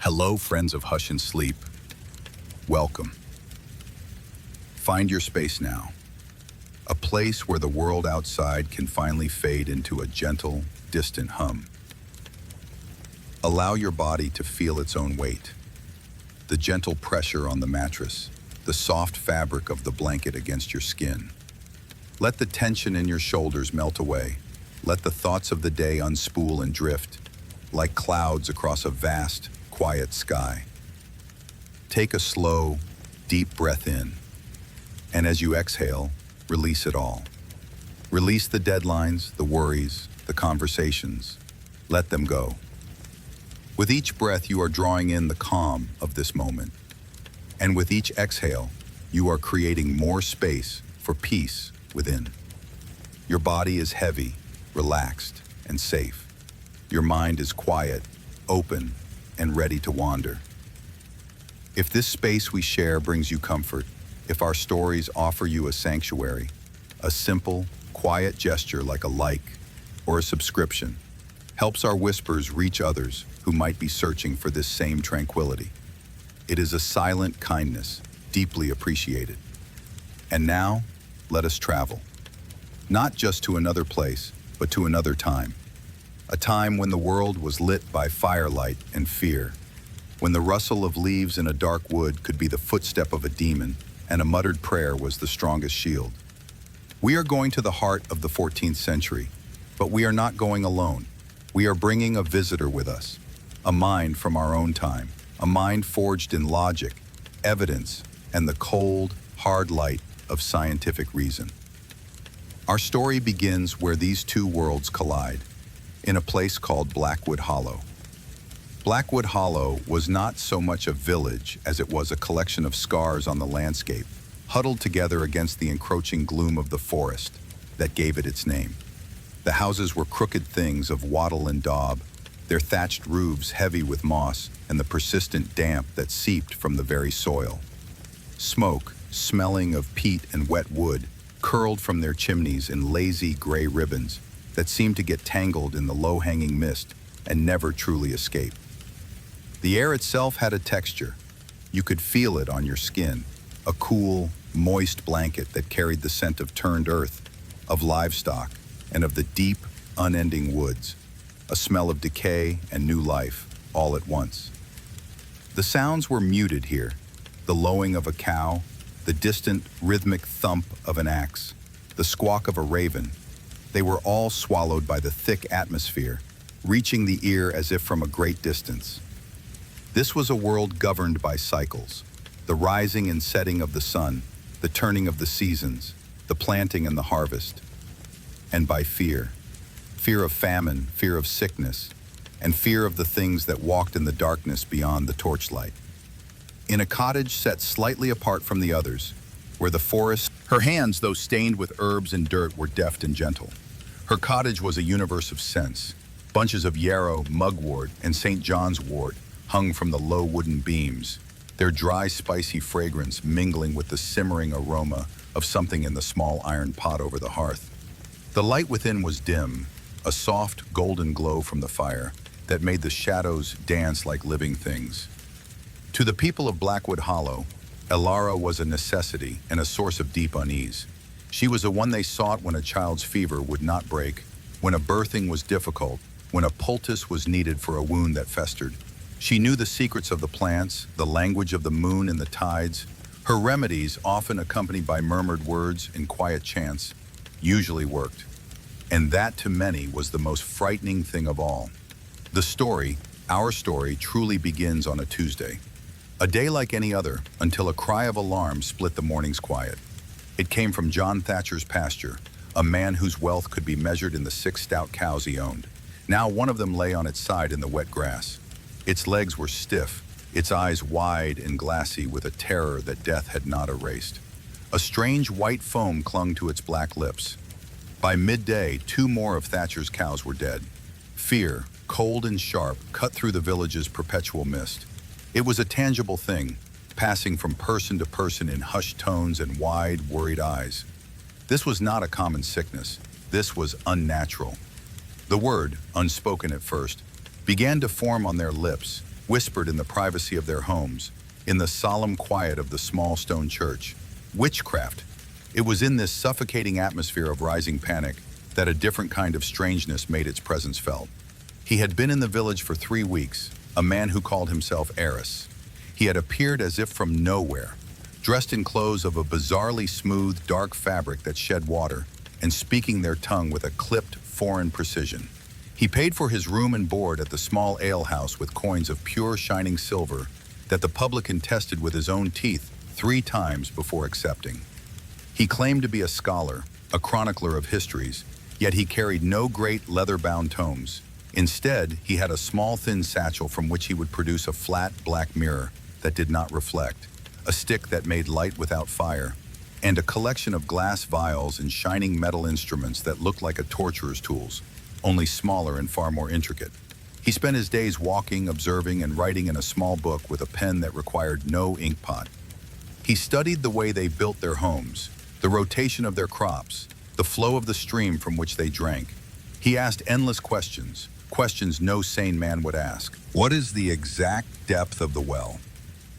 Hello, friends of Hush and Sleep. Welcome. Find your space now. A place where the world outside can finally fade into a gentle, distant hum. Allow your body to feel its own weight. The gentle pressure on the mattress, the soft fabric of the blanket against your skin. Let the tension in your shoulders melt away. Let the thoughts of the day unspool and drift, like clouds across a vast, quiet sky. Take a slow, deep breath in, and as you exhale, release it all. Release the deadlines, the worries, the conversations. Let them go. With each breath, you are drawing in the calm of this moment. And with each exhale, you are creating more space for peace within. Your body is heavy, relaxed, and safe. Your mind is quiet, open, and ready to wander. If this space we share brings you comfort, if our stories offer you a sanctuary, a simple, quiet gesture like a like or a subscription helps our whispers reach others who might be searching for this same tranquility. It is a silent kindness, deeply appreciated. And now, let us travel. Not just to another place, but to another time. A time when the world was lit by firelight and fear, when the rustle of leaves in a dark wood could be the footstep of a demon, and a muttered prayer was the strongest shield. We are going to the heart of the 14th century, but we are not going alone. We are bringing a visitor with us, a mind from our own time, a mind forged in logic, evidence, and the cold, hard light of scientific reason. Our story begins where these two worlds collide, in a place called Blackwood Hollow. Blackwood Hollow was not so much a village as it was a collection of scars on the landscape, huddled together against the encroaching gloom of the forest that gave it its name. The houses were crooked things of wattle and daub, their thatched roofs heavy with moss and the persistent damp that seeped from the very soil. Smoke, smelling of peat and wet wood, curled from their chimneys in lazy gray ribbons that seemed to get tangled in the low-hanging mist and never truly escape. The air itself had a texture. You could feel it on your skin, a cool, moist blanket that carried the scent of turned earth, of livestock, and of the deep, unending woods, a smell of decay and new life, all at once. The sounds were muted here, the lowing of a cow, the distant, rhythmic thump of an axe, the squawk of a raven. They were all swallowed by the thick atmosphere, reaching the ear as if from a great distance. This was a world governed by cycles, the rising and setting of the sun, the turning of the seasons, the planting and the harvest, and by fear. Fear of famine, fear of sickness, and fear of the things that walked in the darkness beyond the torchlight. In a cottage set slightly apart from the others, where the forest, her hands, though stained with herbs and dirt, were deft and gentle. Her cottage was a universe of scents. Bunches of yarrow, mugwort, and St. John's wort hung from the low wooden beams, their dry, spicy fragrance mingling with the simmering aroma of something in the small iron pot over the hearth. The light within was dim, a soft, golden glow from the fire that made the shadows dance like living things. To the people of Blackwood Hollow, Elara was a necessity and a source of deep unease. She was the one they sought when a child's fever would not break, when a birthing was difficult, when a poultice was needed for a wound that festered. She knew the secrets of the plants, the language of the moon and the tides. Her remedies, often accompanied by murmured words and quiet chants, usually worked. And that, to many, was the most frightening thing of all. The story, our story, truly begins on a Tuesday. A day like any other, until a cry of alarm split the morning's quiet. It came from John Thatcher's pasture, a man whose wealth could be measured in the 6 stout cows he owned. Now one of them lay on its side in the wet grass. Its legs were stiff, its eyes wide and glassy with a terror that death had not erased. A strange white foam clung to its black lips. By midday, 2 more of Thatcher's cows were dead. Fear, cold and sharp, cut through the village's perpetual mist. It was a tangible thing, passing from person to person in hushed tones and wide, worried eyes. This was not a common sickness. This was unnatural. The word, unspoken at first, began to form on their lips, whispered in the privacy of their homes, in the solemn quiet of the small stone church. Witchcraft. It was in this suffocating atmosphere of rising panic that a different kind of strangeness made its presence felt. He had been in the village for 3 weeks, a man who called himself Eris. He had appeared as if from nowhere, dressed in clothes of a bizarrely smooth, dark fabric that shed water, and speaking their tongue with a clipped, foreign precision. He paid for his room and board at the small alehouse with coins of pure, shining silver that the publican tested with his own teeth 3 times before accepting. He claimed to be a scholar, a chronicler of histories, yet he carried no great leather-bound tomes. Instead, he had a small, thin satchel from which he would produce a flat, black mirror that did not reflect, a stick that made light without fire, and a collection of glass vials and shining metal instruments that looked like a torturer's tools, only smaller and far more intricate. He spent his days walking, observing, and writing in a small book with a pen that required no ink pot. He studied the way they built their homes, the rotation of their crops, the flow of the stream from which they drank. He asked endless questions, questions no sane man would ask. What is the exact depth of the well?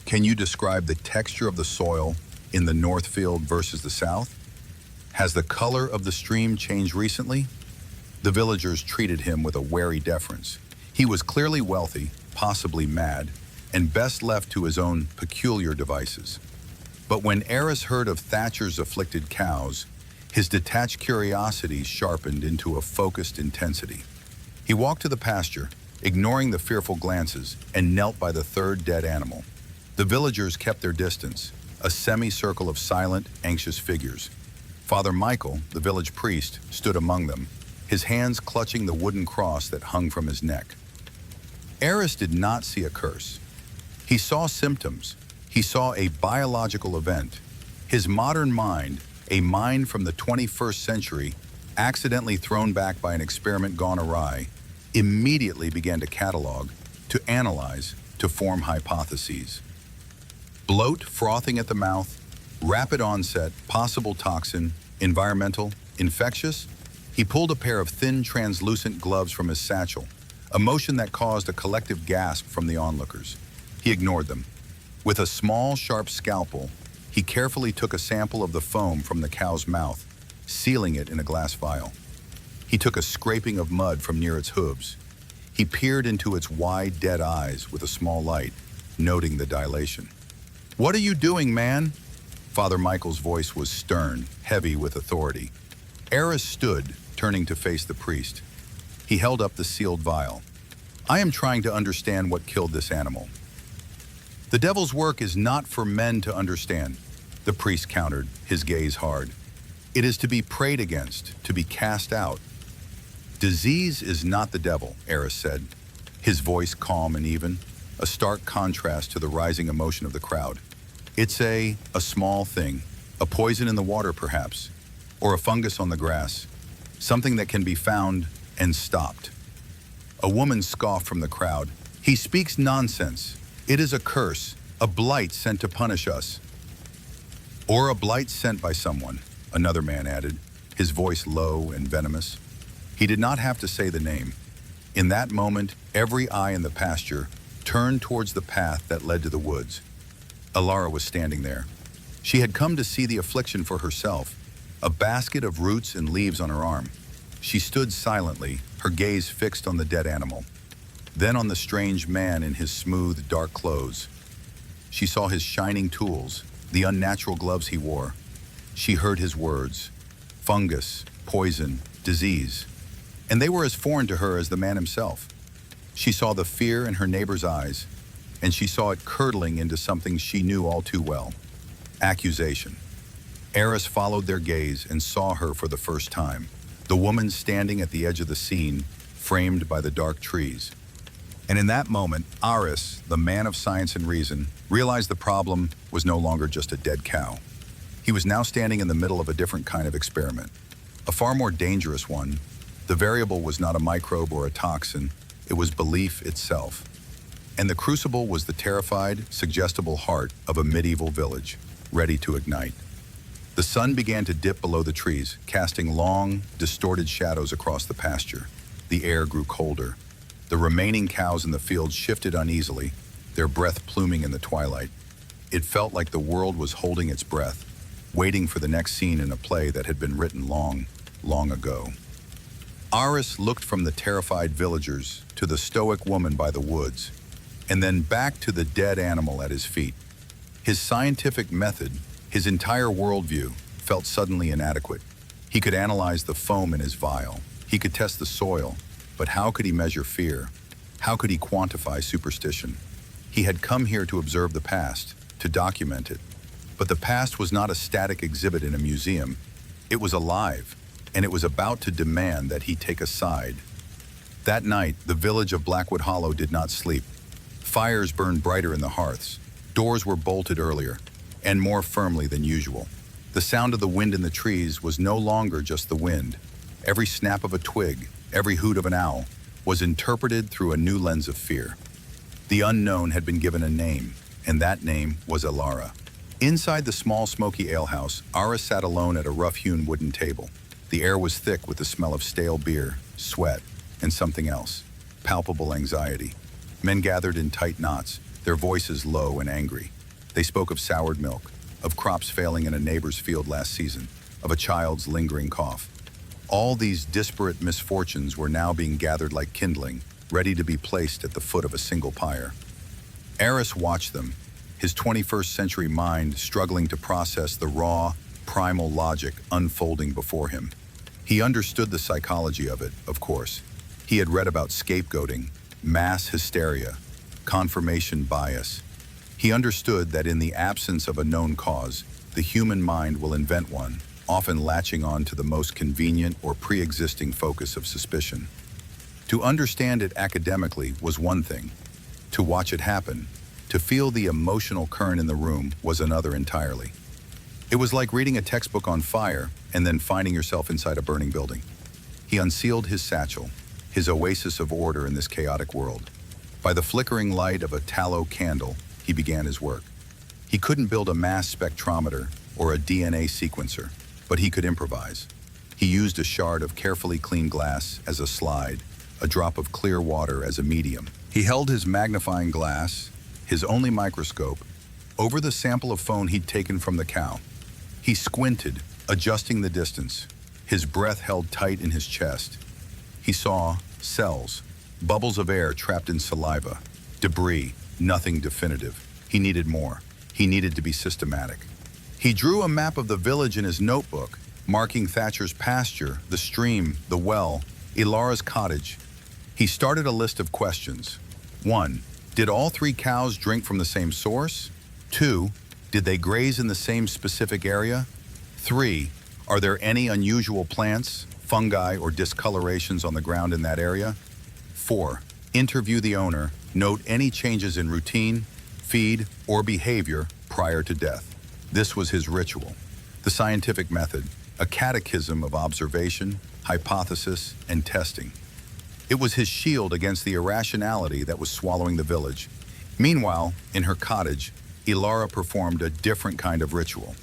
Can you describe the texture of the soil in the north field versus the south? Has the color of the stream changed recently? The villagers treated him with a wary deference. He was clearly wealthy, possibly mad, and best left to his own peculiar devices. But when Eris heard of Thatcher's afflicted cows, his detached curiosity sharpened into a focused intensity. He walked to the pasture, ignoring the fearful glances, and knelt by the 3rd dead animal. The villagers kept their distance, a semicircle of silent, anxious figures. Father Michael, the village priest, stood among them, his hands clutching the wooden cross that hung from his neck. Eris did not see a curse. He saw symptoms. He saw a biological event. His modern mind, a mind from the 21st century, accidentally thrown back by an experiment gone awry, immediately began to catalog, to analyze, to form hypotheses. Bloat frothing at the mouth, rapid onset, possible toxin, environmental, infectious. He pulled a pair of thin, translucent gloves from his satchel, a motion that caused a collective gasp from the onlookers. He ignored them. With a small, sharp scalpel, he carefully took a sample of the foam from the cow's mouth, sealing it in a glass vial. He took a scraping of mud from near its hooves. He peered into its wide, dead eyes with a small light, noting the dilation. "What are you doing, man?" Father Michael's voice was stern, heavy with authority. Eris stood, turning to face the priest. He held up the sealed vial. "I am trying to understand what killed this animal." "The devil's work is not for men to understand," the priest countered, his gaze hard. "It is to be prayed against, to be cast out." "Disease is not the devil," Eris said, his voice calm and even, a stark contrast to the rising emotion of the crowd. "It's a small thing, a poison in the water perhaps, or a fungus on the grass, something that can be found and stopped." A woman scoffed from the crowd. "He speaks nonsense. It is a curse, a blight sent to punish us." "Or a blight sent by someone," another man added, his voice low and venomous. He did not have to say the name. In that moment, every eye in the pasture turned towards the path that led to the woods. Alara was standing there. She had come to see the affliction for herself, a basket of roots and leaves on her arm. She stood silently, her gaze fixed on the dead animal, then on the strange man in his smooth, dark clothes. She saw his shining tools, the unnatural gloves he wore. She heard his words: fungus, poison, disease. And they were as foreign to her as the man himself. She saw the fear in her neighbor's eyes, and she saw it curdling into something she knew all too well: accusation. Eris followed their gaze and saw her for the first time, the woman standing at the edge of the scene, framed by the dark trees. And in that moment, Aris, the man of science and reason, realized the problem was no longer just a dead cow. He was now standing in the middle of a different kind of experiment, a far more dangerous one. The variable was not a microbe or a toxin, it was belief itself. And the crucible was the terrified, suggestible heart of a medieval village, ready to ignite. The sun began to dip below the trees, casting long, distorted shadows across the pasture. The air grew colder. The remaining cows in the field shifted uneasily, their breath pluming in the twilight. It felt like the world was holding its breath, waiting for the next scene in a play that had been written long, long ago. Aris looked from the terrified villagers to the stoic woman by the woods, and then back to the dead animal at his feet. His scientific method, his entire worldview, felt suddenly inadequate. He could analyze the foam in his vial. He could test the soil, but how could he measure fear? How could he quantify superstition? He had come here to observe the past, to document it. But the past was not a static exhibit in a museum. It was alive, and it was about to demand that he take a side. That night, the village of Blackwood Hollow did not sleep. Fires burned brighter in the hearths. Doors were bolted earlier, and more firmly than usual. The sound of the wind in the trees was no longer just the wind. Every snap of a twig, every hoot of an owl, was interpreted through a new lens of fear. The unknown had been given a name, and that name was Ilara. Inside the small smoky alehouse, Aris sat alone at a rough-hewn wooden table. The air was thick with the smell of stale beer, sweat, and something else, palpable anxiety. Men gathered in tight knots, their voices low and angry. They spoke of soured milk, of crops failing in a neighbor's field last season, of a child's lingering cough. All these disparate misfortunes were now being gathered like kindling, ready to be placed at the foot of a single pyre. Aris watched them, his 21st century mind struggling to process the raw, primal logic unfolding before him. He understood the psychology of it, of course. He had read about scapegoating, mass hysteria, confirmation bias. He understood that in the absence of a known cause, the human mind will invent one, often latching on to the most convenient or pre-existing focus of suspicion. To understand it academically was one thing. To watch it happen, to feel the emotional current in the room was another entirely. It was like reading a textbook on fire and then finding yourself inside a burning building. He unsealed his satchel, his oasis of order in this chaotic world. By the flickering light of a tallow candle, he began his work. He couldn't build a mass spectrometer or a DNA sequencer, but he could improvise. He used a shard of carefully cleaned glass as a slide, a drop of clear water as a medium. He held his magnifying glass, his only microscope, over the sample of phone he'd taken from the cow. He squinted, adjusting the distance, his breath held tight in his chest. He saw cells, bubbles of air trapped in saliva, debris, nothing definitive. He needed more. He needed to be systematic. He drew a map of the village in his notebook, marking Thatcher's pasture, the stream, the well, Ilara's cottage. He started a list of questions. 1. Did all 3 cows drink from the same source? 2. Did they graze in the same specific area? 3. Are there any unusual plants, fungi, or discolorations on the ground in that area? 4. Interview the owner, note any changes in routine, feed, or behavior prior to death. This was his ritual. The scientific method, a catechism of observation, hypothesis, and testing. It was his shield against the irrationality that was swallowing the village. Meanwhile, in her cottage, Ilara performed a different kind of ritual.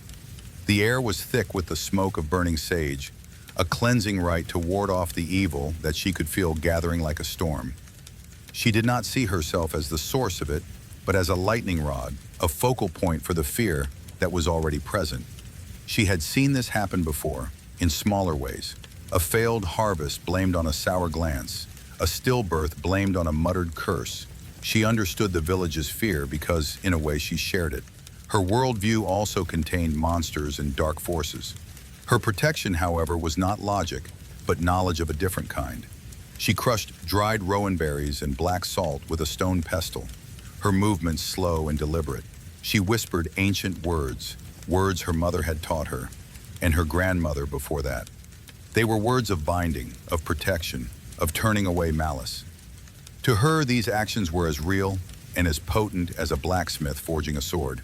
The air was thick with the smoke of burning sage, a cleansing rite to ward off the evil that she could feel gathering like a storm. She did not see herself as the source of it, but as a lightning rod, a focal point for the fear that was already present. She had seen this happen before, in smaller ways. A failed harvest blamed on a sour glance, a stillbirth blamed on a muttered curse. She understood the village's fear because, in a way, she shared it. Her worldview also contained monsters and dark forces. Her protection, however, was not logic, but knowledge of a different kind. She crushed dried rowan berries and black salt with a stone pestle, her movements slow and deliberate. She whispered ancient words, words her mother had taught her, and her grandmother before that. They were words of binding, of protection, of turning away malice. To her, these actions were as real and as potent as a blacksmith forging a sword.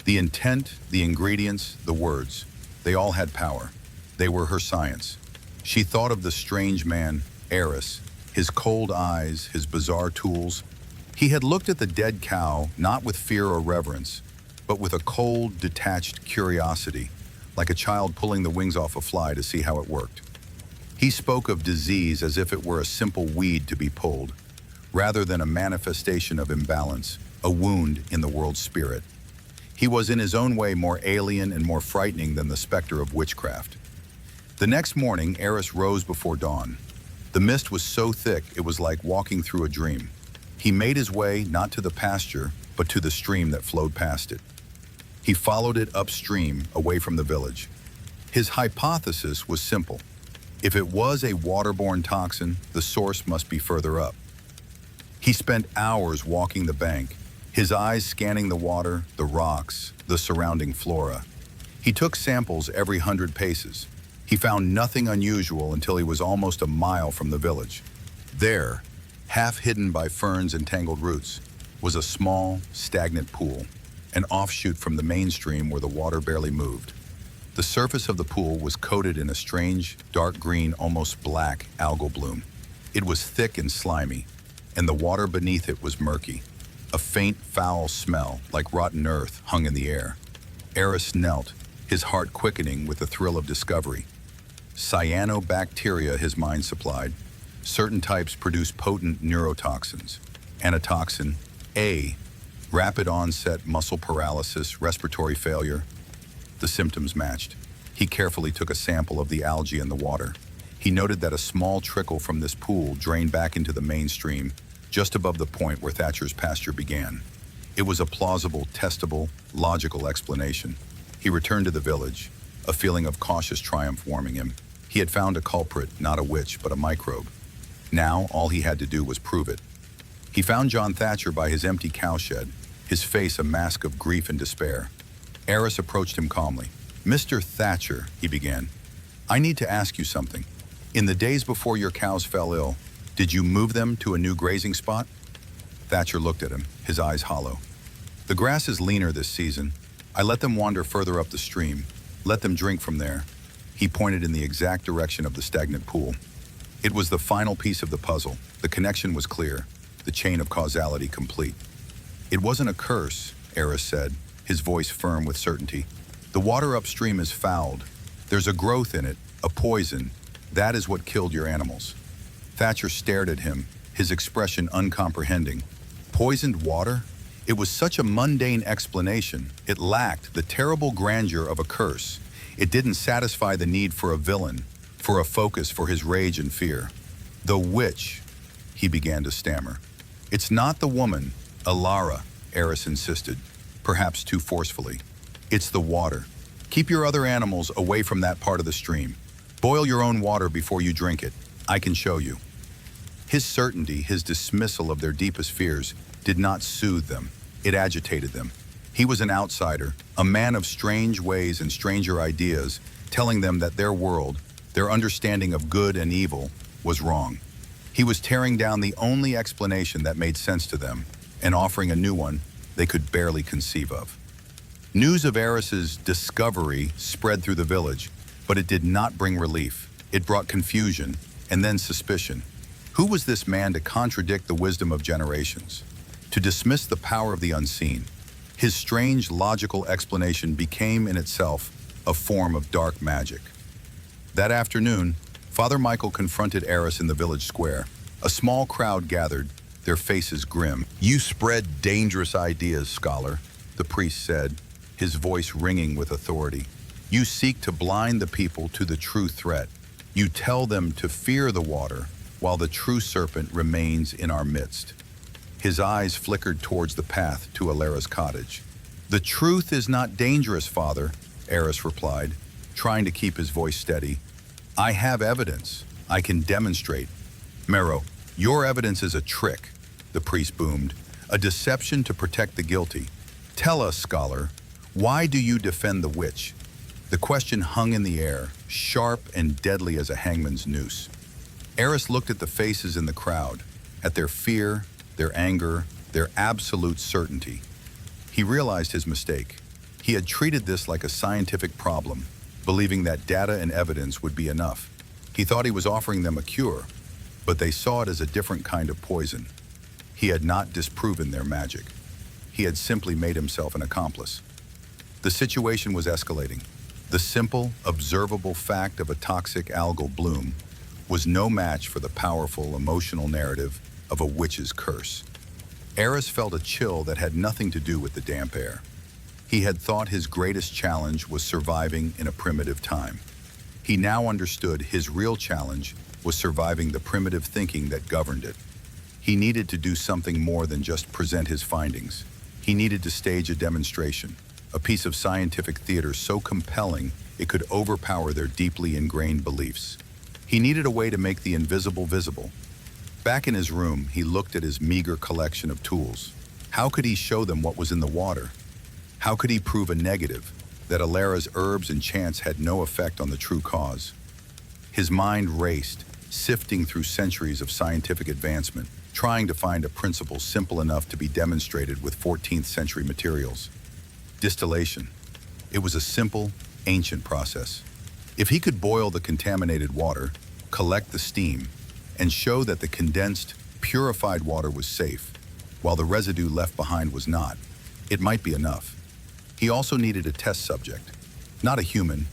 The intent, the ingredients, the words, they all had power. They were her science. She thought of the strange man, Aris, his cold eyes, his bizarre tools. He had looked at the dead cow not with fear or reverence, but with a cold, detached curiosity, like a child pulling the wings off a fly to see how it worked. He spoke of disease as if it were a simple weed to be pulled, rather than a manifestation of imbalance, a wound in the world's spirit. He was in his own way more alien and more frightening than the specter of witchcraft. The next morning, Eris rose before dawn. The mist was so thick it was like walking through a dream. He made his way not to the pasture, but to the stream that flowed past it. He followed it upstream, away from the village. His hypothesis was simple. If it was a waterborne toxin, the source must be further up. He spent hours walking the bank, his eyes scanning the water, the rocks, the surrounding flora. He took samples every 100 paces. He found nothing unusual until he was almost a mile from the village. There, half hidden by ferns and tangled roots, was a small, stagnant pool, an offshoot from the mainstream where the water barely moved. The surface of the pool was coated in a strange, dark green, almost black algal bloom. It was thick and slimy, and the water beneath it was murky. A faint, foul smell, like rotten earth, hung in the air. Eris knelt, his heart quickening with the thrill of discovery. Cyanobacteria, his mind supplied. Certain types produce potent neurotoxins. Anatoxin A, rapid onset muscle paralysis, respiratory failure. The symptoms matched. He carefully took a sample of the algae in the water. He noted that a small trickle from this pool drained back into the mainstream, just above the point where Thatcher's pasture began. It was a plausible, testable, logical explanation. He returned to the village, a feeling of cautious triumph warming him. He had found a culprit, not a witch, but a microbe. Now, all he had to do was prove it. He found John Thatcher by his empty cowshed, his face a mask of grief and despair. Eris approached him calmly. "Mr. Thatcher," he began, "I need to ask you something. In the days before your cows fell ill, did you move them to a new grazing spot?" Thatcher looked at him, his eyes hollow. "The grass is leaner this season. I let them wander further up the stream. Let them drink from there." He pointed in the exact direction of the stagnant pool. It was the final piece of the puzzle. The connection was clear, the chain of causality complete. "It wasn't a curse," Eris said, his voice firm with certainty. "The water upstream is fouled. There's a growth in it, a poison. That is what killed your animals." Thatcher stared at him, his expression uncomprehending. Poisoned water? It was such a mundane explanation. It lacked the terrible grandeur of a curse. It didn't satisfy the need for a villain, for a focus for his rage and fear. "The witch," he began to stammer. "It's not the woman, Alara," Eris insisted, perhaps too forcefully. "It's the water. Keep your other animals away from that part of the stream. Boil your own water before you drink it. I can show you." His certainty, his dismissal of their deepest fears, did not soothe them. It agitated them. He was an outsider, a man of strange ways and stranger ideas, telling them that their world, their understanding of good and evil, was wrong. He was tearing down the only explanation that made sense to them and offering a new one they could barely conceive of. News of Eris's discovery spread through the village, but it did not bring relief. It brought confusion and then suspicion. Who was this man to contradict the wisdom of generations, to dismiss the power of the unseen? His strange, logical explanation became in itself a form of dark magic. That afternoon, Father Michael confronted Eris in the village square. A small crowd gathered, their faces grim. "You spread dangerous ideas, scholar," the priest said, his voice ringing with authority. "You seek to blind the people to the true threat. You tell them to fear the water, while the true serpent remains in our midst." His eyes flickered towards the path to Alara's cottage. "The truth is not dangerous, Father," Eris replied, trying to keep his voice steady. "I have evidence. I can demonstrate." "Mero, your evidence is a trick," the priest boomed, "a deception to protect the guilty. Tell us, scholar, why do you defend the witch?" The question hung in the air, sharp and deadly as a hangman's noose. Eris looked at the faces in the crowd, at their fear, their anger, their absolute certainty. He realized his mistake. He had treated this like a scientific problem, believing that data and evidence would be enough. He thought he was offering them a cure, but they saw it as a different kind of poison. He had not disproven their magic. He had simply made himself an accomplice. The situation was escalating. The simple, observable fact of a toxic algal bloom was no match for the powerful, emotional narrative of a witch's curse. Eris felt a chill that had nothing to do with the damp air. He had thought his greatest challenge was surviving in a primitive time. He now understood his real challenge was surviving the primitive thinking that governed it. He needed to do something more than just present his findings. He needed to stage a demonstration, a piece of scientific theater so compelling it could overpower their deeply ingrained beliefs. He needed a way to make the invisible visible. Back in his room, he looked at his meager collection of tools. How could he show them what was in the water? How could he prove a negative, that Alara's herbs and chants had no effect on the true cause? His mind raced, sifting through centuries of scientific advancement, trying to find a principle simple enough to be demonstrated with 14th century materials. Distillation. It was a simple, ancient process. If he could boil the contaminated water, collect the steam, and show that the condensed, purified water was safe, while the residue left behind was not, it might be enough. He also needed a test subject. Not a human,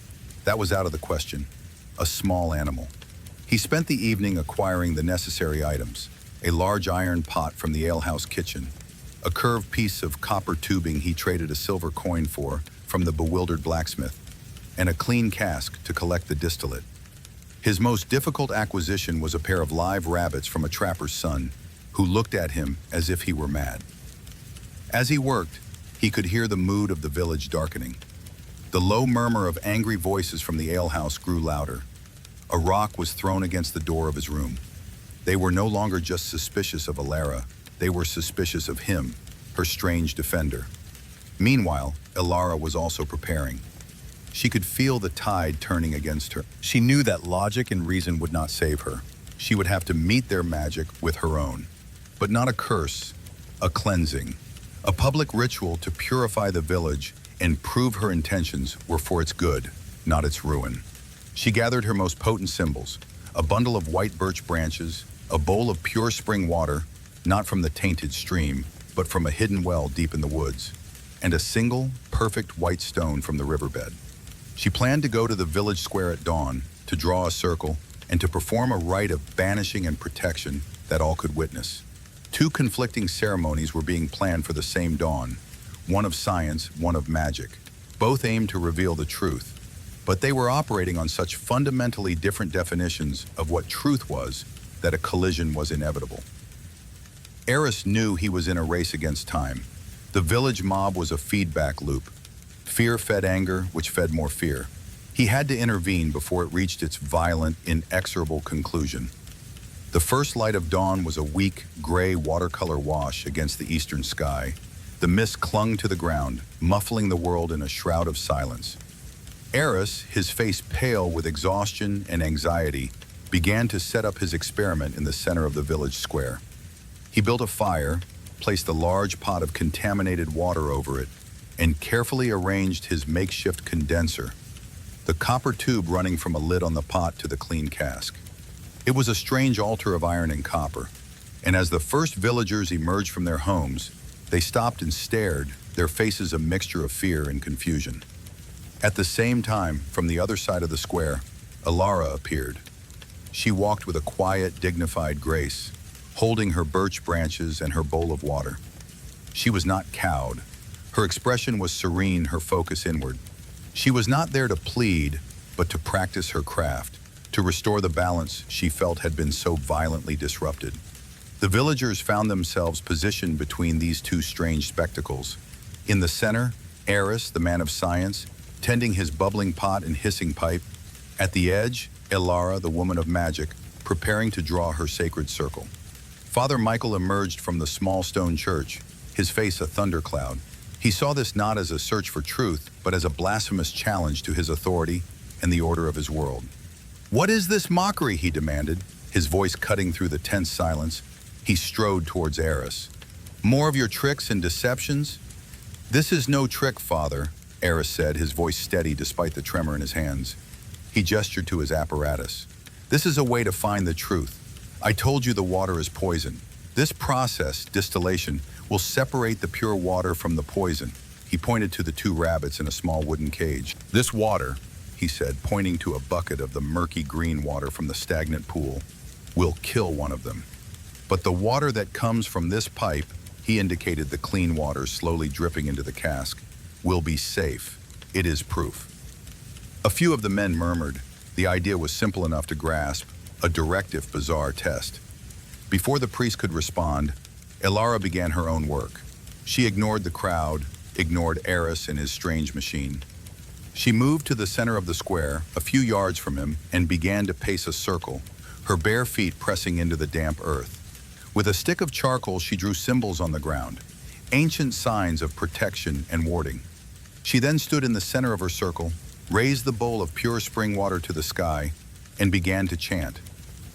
that was out of the question, a small animal. He spent the evening acquiring the necessary items, a large iron pot from the alehouse kitchen, a curved piece of copper tubing he traded a silver coin for from the bewildered blacksmith, and a clean cask to collect the distillate. His most difficult acquisition was a pair of live rabbits from a trapper's son, who looked at him as if he were mad. As he worked, he could hear the mood of the village darkening. The low murmur of angry voices from the alehouse grew louder. A rock was thrown against the door of his room. They were no longer just suspicious of Alara, they were suspicious of him, her strange defender. Meanwhile, Alara was also preparing. She could feel the tide turning against her. She knew that logic and reason would not save her. She would have to meet their magic with her own. But not a curse, a cleansing. A public ritual to purify the village and prove her intentions were for its good, not its ruin. She gathered her most potent symbols, a bundle of white birch branches, a bowl of pure spring water, not from the tainted stream, but from a hidden well deep in the woods, and a single, perfect white stone from the riverbed. She planned to go to the village square at dawn, to draw a circle, and to perform a rite of banishing and protection that all could witness. Two conflicting ceremonies were being planned for the same dawn, one of science, one of magic. Both aimed to reveal the truth, but they were operating on such fundamentally different definitions of what truth was that a collision was inevitable. Eris knew he was in a race against time. The village mob was a feedback loop. Fear fed anger, which fed more fear. He had to intervene before it reached its violent, inexorable conclusion. The first light of dawn was a weak, gray watercolor wash against the eastern sky. The mist clung to the ground, muffling the world in a shroud of silence. Eris, his face pale with exhaustion and anxiety, began to set up his experiment in the center of the village square. He built a fire, placed a large pot of contaminated water over it, and carefully arranged his makeshift condenser, the copper tube running from a lid on the pot to the clean cask. It was a strange altar of iron and copper, and as the first villagers emerged from their homes, they stopped and stared, their faces a mixture of fear and confusion. At the same time, from the other side of the square, Alara appeared. She walked with a quiet, dignified grace, holding her birch branches and her bowl of water. She was not cowed. Her expression was serene, her focus inward. She was not there to plead, but to practice her craft, to restore the balance she felt had been so violently disrupted. The villagers found themselves positioned between these two strange spectacles. In the center, Eris, the man of science, tending his bubbling pot and hissing pipe. At the edge, Alara, the woman of magic, preparing to draw her sacred circle. Father Michael emerged from the small stone church, his face a thundercloud. He saw this not as a search for truth, but as a blasphemous challenge to his authority and the order of his world. "What is this mockery?" he demanded, his voice cutting through the tense silence. He strode towards Eris. "More of your tricks and deceptions?" "This is no trick, Father," Eris said, his voice steady despite the tremor in his hands. He gestured to his apparatus. "This is a way to find the truth. I told you the water is poison. This process, distillation, will separate the pure water from the poison." He pointed to the two rabbits in a small wooden cage. "This water," he said, pointing to a bucket of the murky green water from the stagnant pool, "will kill one of them. But the water that comes from this pipe," He indicated the clean water slowly dripping into the cask. "We'll be safe. It is proof." A few of the men murmured. The idea was simple enough to grasp, a direct if bizarre test. Before the priest could respond, Elara began her own work. She ignored the crowd, ignored Eris and his strange machine. She moved to the center of the square, a few yards from him, and began to pace a circle, her bare feet pressing into the damp earth. With a stick of charcoal, she drew symbols on the ground, ancient signs of protection and warding. She then stood in the center of her circle, raised the bowl of pure spring water to the sky, and began to chant.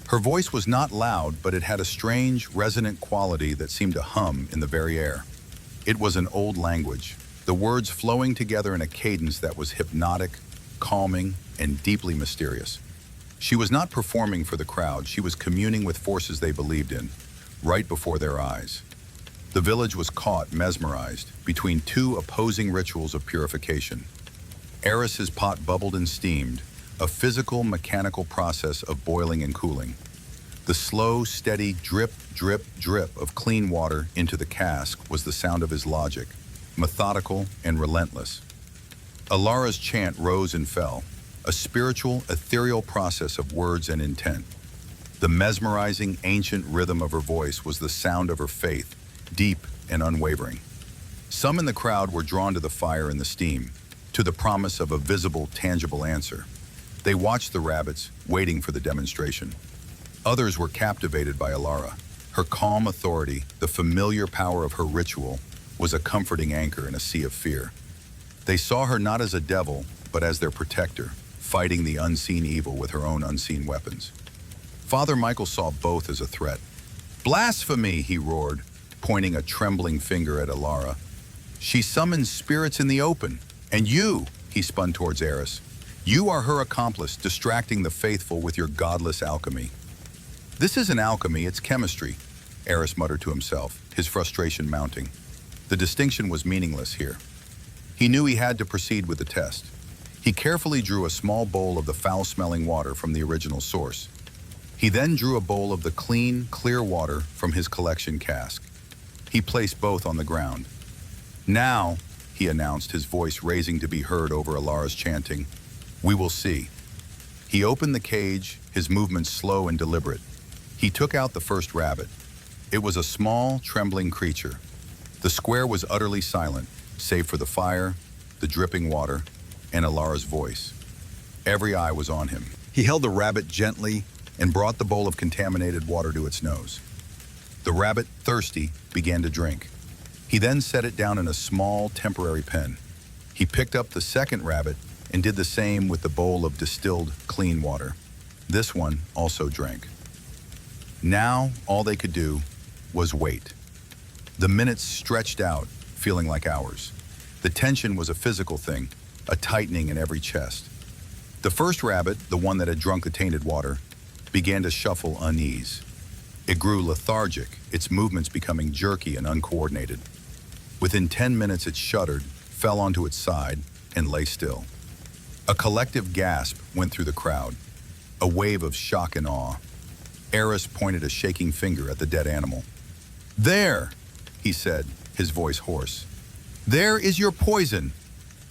Her voice was not loud, but it had a strange, resonant quality that seemed to hum in the very air. It was an old language, the words flowing together in a cadence that was hypnotic, calming, and deeply mysterious. She was not performing for the crowd, she was communing with forces they believed in, right before their eyes. The village was caught, mesmerized, between two opposing rituals of purification. Eris's pot bubbled and steamed, a physical, mechanical process of boiling and cooling. The slow, steady drip, drip, drip of clean water into the cask was the sound of his logic, methodical and relentless. Elara's chant rose and fell, a spiritual, ethereal process of words and intent. The mesmerizing, ancient rhythm of her voice was the sound of her faith, deep and unwavering. Some in the crowd were drawn to the fire and the steam, to the promise of a visible, tangible answer. They watched the rabbits, waiting for the demonstration. Others were captivated by Elara. Her calm authority, the familiar power of her ritual, was a comforting anchor in a sea of fear. They saw her not as a devil, but as their protector, fighting the unseen evil with her own unseen weapons. Father Michael saw both as a threat. "Blasphemy!" he roared, pointing a trembling finger at Elara. "She summons spirits in the open. And you," he spun towards Eris, "you are her accomplice, distracting the faithful with your godless alchemy." "This isn't alchemy, it's chemistry," Eris muttered to himself, his frustration mounting. The distinction was meaningless here. He knew he had to proceed with the test. He carefully drew a small bowl of the foul-smelling water from the original source. He then drew a bowl of the clean, clear water from his collection cask. He placed both on the ground. "Now," he announced, his voice raising to be heard over Elara's chanting, "we will see." He opened the cage, his movements slow and deliberate. He took out the first rabbit. It was a small, trembling creature. The square was utterly silent, save for the fire, the dripping water, and Elara's voice. Every eye was on him. He held the rabbit gently and brought the bowl of contaminated water to its nose. The rabbit, thirsty, began to drink. He then set it down in a small, temporary pen. He picked up the second rabbit and did the same with the bowl of distilled, clean water. This one also drank. Now, all they could do was wait. The minutes stretched out, feeling like hours. The tension was a physical thing, a tightening in every chest. The first rabbit, the one that had drunk the tainted water, began to shuffle unease. It grew lethargic, its movements becoming jerky and uncoordinated. Within 10 minutes, it shuddered, fell onto its side, and lay still. A collective gasp went through the crowd, a wave of shock and awe. Eris pointed a shaking finger at the dead animal. "There," he said, his voice hoarse. "There is your poison.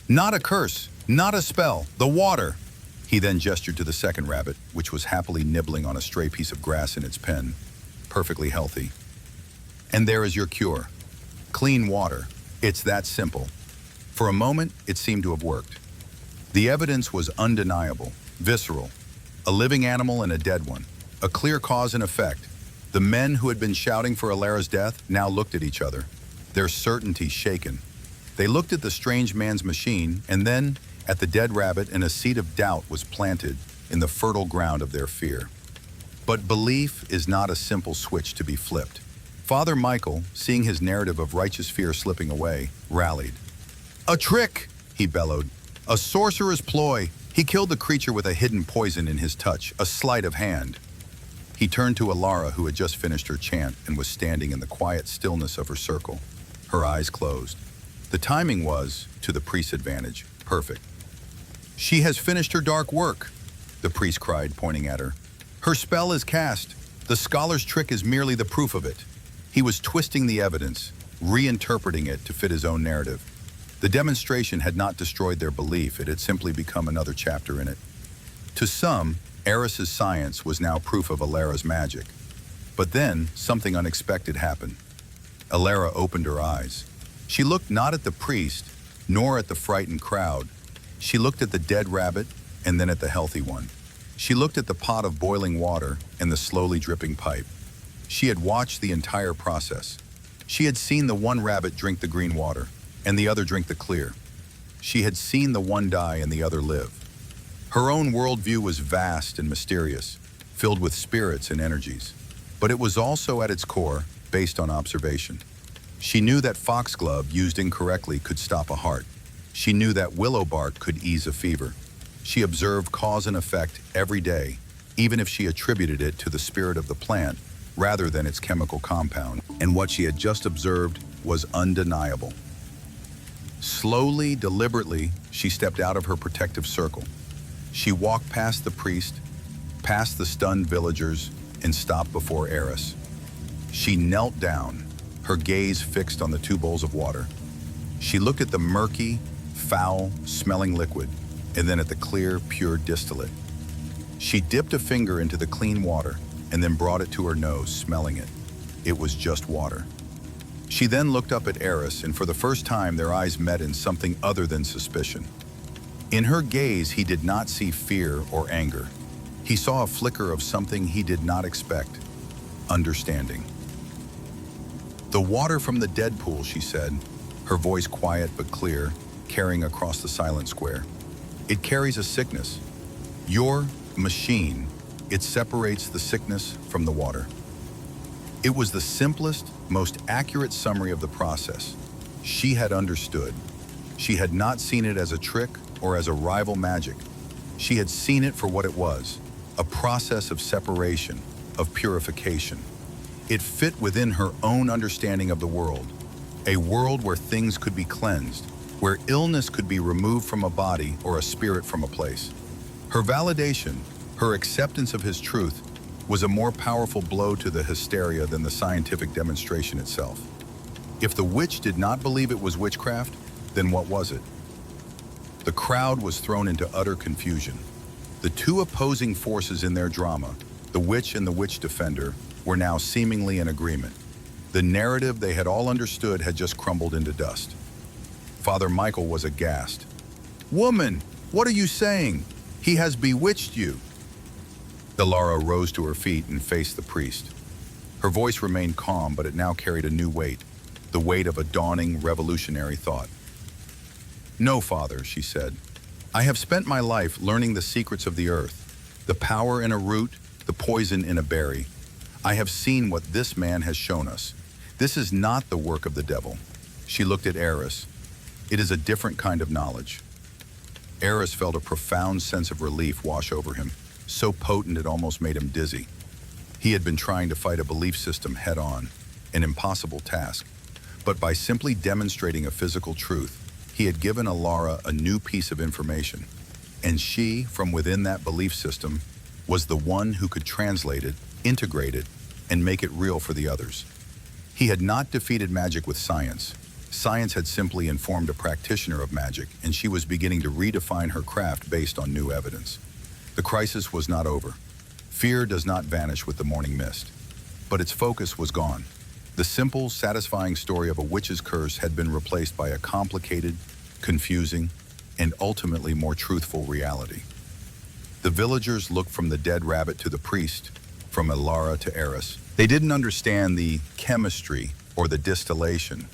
Not a curse, not a spell, the water." He then gestured to the second rabbit, which was happily nibbling on a stray piece of grass in its pen, perfectly healthy. "And there is your cure. Clean water. It's that simple." For a moment, it seemed to have worked. The evidence was undeniable, visceral. A living animal and a dead one. A clear cause and effect. The men who had been shouting for Elara's death now looked at each other, their certainty shaken. They looked at the strange man's machine and then at the dead rabbit, and a seed of doubt was planted in the fertile ground of their fear. But belief is not a simple switch to be flipped. Father Michael, seeing his narrative of righteous fear slipping away, rallied. "A trick!" he bellowed. "A sorcerer's ploy. He killed the creature with a hidden poison in his touch, a sleight of hand." He turned to Elara, who had just finished her chant and was standing in the quiet stillness of her circle, her eyes closed. The timing was, to the priest's advantage, perfect. "She has finished her dark work," the priest cried, pointing at her. "Her spell is cast. The scholar's trick is merely the proof of it." He was twisting the evidence, reinterpreting it to fit his own narrative. The demonstration had not destroyed their belief, it had simply become another chapter in it. To some, Eris's science was now proof of Alara's magic. But then, something unexpected happened. Alara opened her eyes. She looked not at the priest, nor at the frightened crowd. She looked at the dead rabbit, and then at the healthy one. She looked at the pot of boiling water and the slowly dripping pipe. She had watched the entire process. She had seen the one rabbit drink the green water, and the other drink the clear. She had seen the one die and the other live. Her own worldview was vast and mysterious, filled with spirits and energies. But it was also at its core based on observation. She knew that foxglove used incorrectly could stop a heart. She knew that willow bark could ease a fever. She observed cause and effect every day, even if she attributed it to the spirit of the plant rather than its chemical compound. And what she had just observed was undeniable. Slowly, deliberately, she stepped out of her protective circle. She walked past the priest, past the stunned villagers, and stopped before Eris. She knelt down, her gaze fixed on the 2 bowls of water. She looked at the murky, foul-smelling liquid, and then at the clear, pure distillate. She dipped a finger into the clean water and then brought it to her nose, smelling it. It was just water. She then looked up at Eris, and for the first time their eyes met in something other than suspicion. In her gaze, he did not see fear or anger. He saw a flicker of something he did not expect: understanding. "The water from the dead pool," she said, her voice quiet but clear, carrying across the silent square. "It carries a sickness. Your machine, it separates the sickness from the water." It was the simplest, most accurate summary of the process. She had understood. She had not seen it as a trick or as a rival magic. She had seen it for what it was: a process of separation, of purification. It fit within her own understanding of the world, a world where things could be cleansed, where illness could be removed from a body or a spirit from a place. Her validation, her acceptance of his truth, was a more powerful blow to the hysteria than the scientific demonstration itself. If the witch did not believe it was witchcraft, then what was it? The crowd was thrown into utter confusion. The 2 opposing forces in their drama, the witch and the witch defender, were now seemingly in agreement. The narrative they had all understood had just crumbled into dust. Father Michael was aghast. "Woman, what are you saying? He has bewitched you." Alara rose to her feet and faced the priest. Her voice remained calm, but it now carried a new weight, the weight of a dawning revolutionary thought. "No, Father," she said. "I have spent my life learning the secrets of the earth, the power in a root, the poison in a berry. I have seen what this man has shown us. This is not the work of the devil." She looked at Eris. "It is a different kind of knowledge." Eris felt a profound sense of relief wash over him, so potent it almost made him dizzy. He had been trying to fight a belief system head-on, an impossible task. But by simply demonstrating a physical truth, he had given Alara a new piece of information. And she, from within that belief system, was the one who could translate it, integrate it, and make it real for the others. He had not defeated magic with science. Science had simply informed a practitioner of magic, and she was beginning to redefine her craft based on new evidence. The crisis was not over. Fear does not vanish with the morning mist. But its focus was gone. The simple, satisfying story of a witch's curse had been replaced by a complicated, confusing, and ultimately more truthful reality. The villagers looked from the dead rabbit to the priest, from Alara to Eris. They didn't understand the chemistry or the distillation,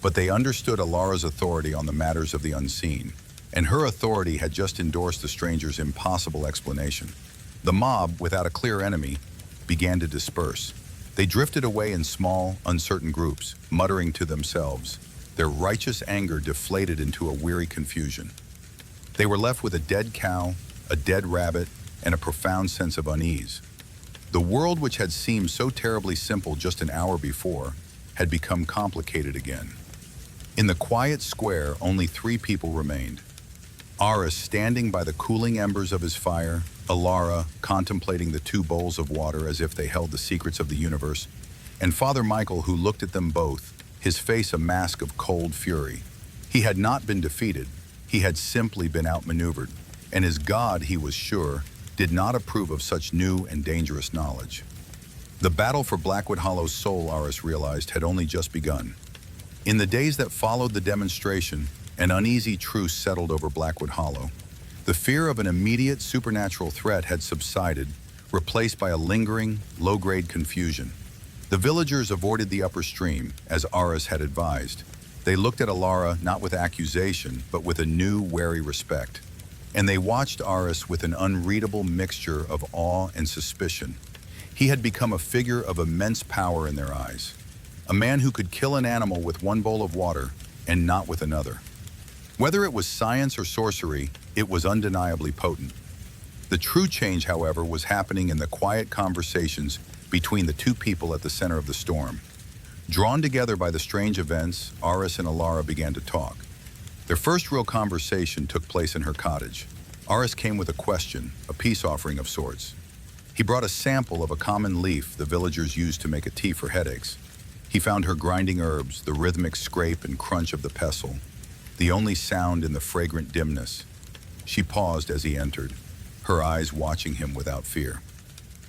but they understood Alara's authority on the matters of the unseen, and her authority had just endorsed the stranger's impossible explanation. The mob, without a clear enemy, began to disperse. They drifted away in small, uncertain groups, muttering to themselves. Their righteous anger deflated into a weary confusion. They were left with a dead cow, a dead rabbit, and a profound sense of unease. The world, which had seemed so terribly simple just an hour before, had become complicated again. In the quiet square, only 3 people remained. Aris standing by the cooling embers of his fire, Alara contemplating the 2 bowls of water as if they held the secrets of the universe, and Father Michael, who looked at them both, his face a mask of cold fury. He had not been defeated, he had simply been outmaneuvered, and his god, he was sure, did not approve of such new and dangerous knowledge. The battle for Blackwood Hollow's soul, Aris realized, had only just begun. In the days that followed the demonstration, an uneasy truce settled over Blackwood Hollow. The fear of an immediate supernatural threat had subsided, replaced by a lingering, low-grade confusion. The villagers avoided the upper stream, as Aris had advised. They looked at Alara not with accusation, but with a new, wary respect. And they watched Aris with an unreadable mixture of awe and suspicion. He had become a figure of immense power in their eyes. A man who could kill an animal with one bowl of water and not with another. Whether it was science or sorcery, it was undeniably potent. The true change, however, was happening in the quiet conversations between the two people at the center of the storm. Drawn together by the strange events, Aris and Alara began to talk. Their first real conversation took place in her cottage. Aris came with a question, a peace offering of sorts. He brought a sample of a common leaf the villagers used to make a tea for headaches. He found her grinding herbs, the rhythmic scrape and crunch of the pestle, the only sound in the fragrant dimness. She paused as he entered, her eyes watching him without fear.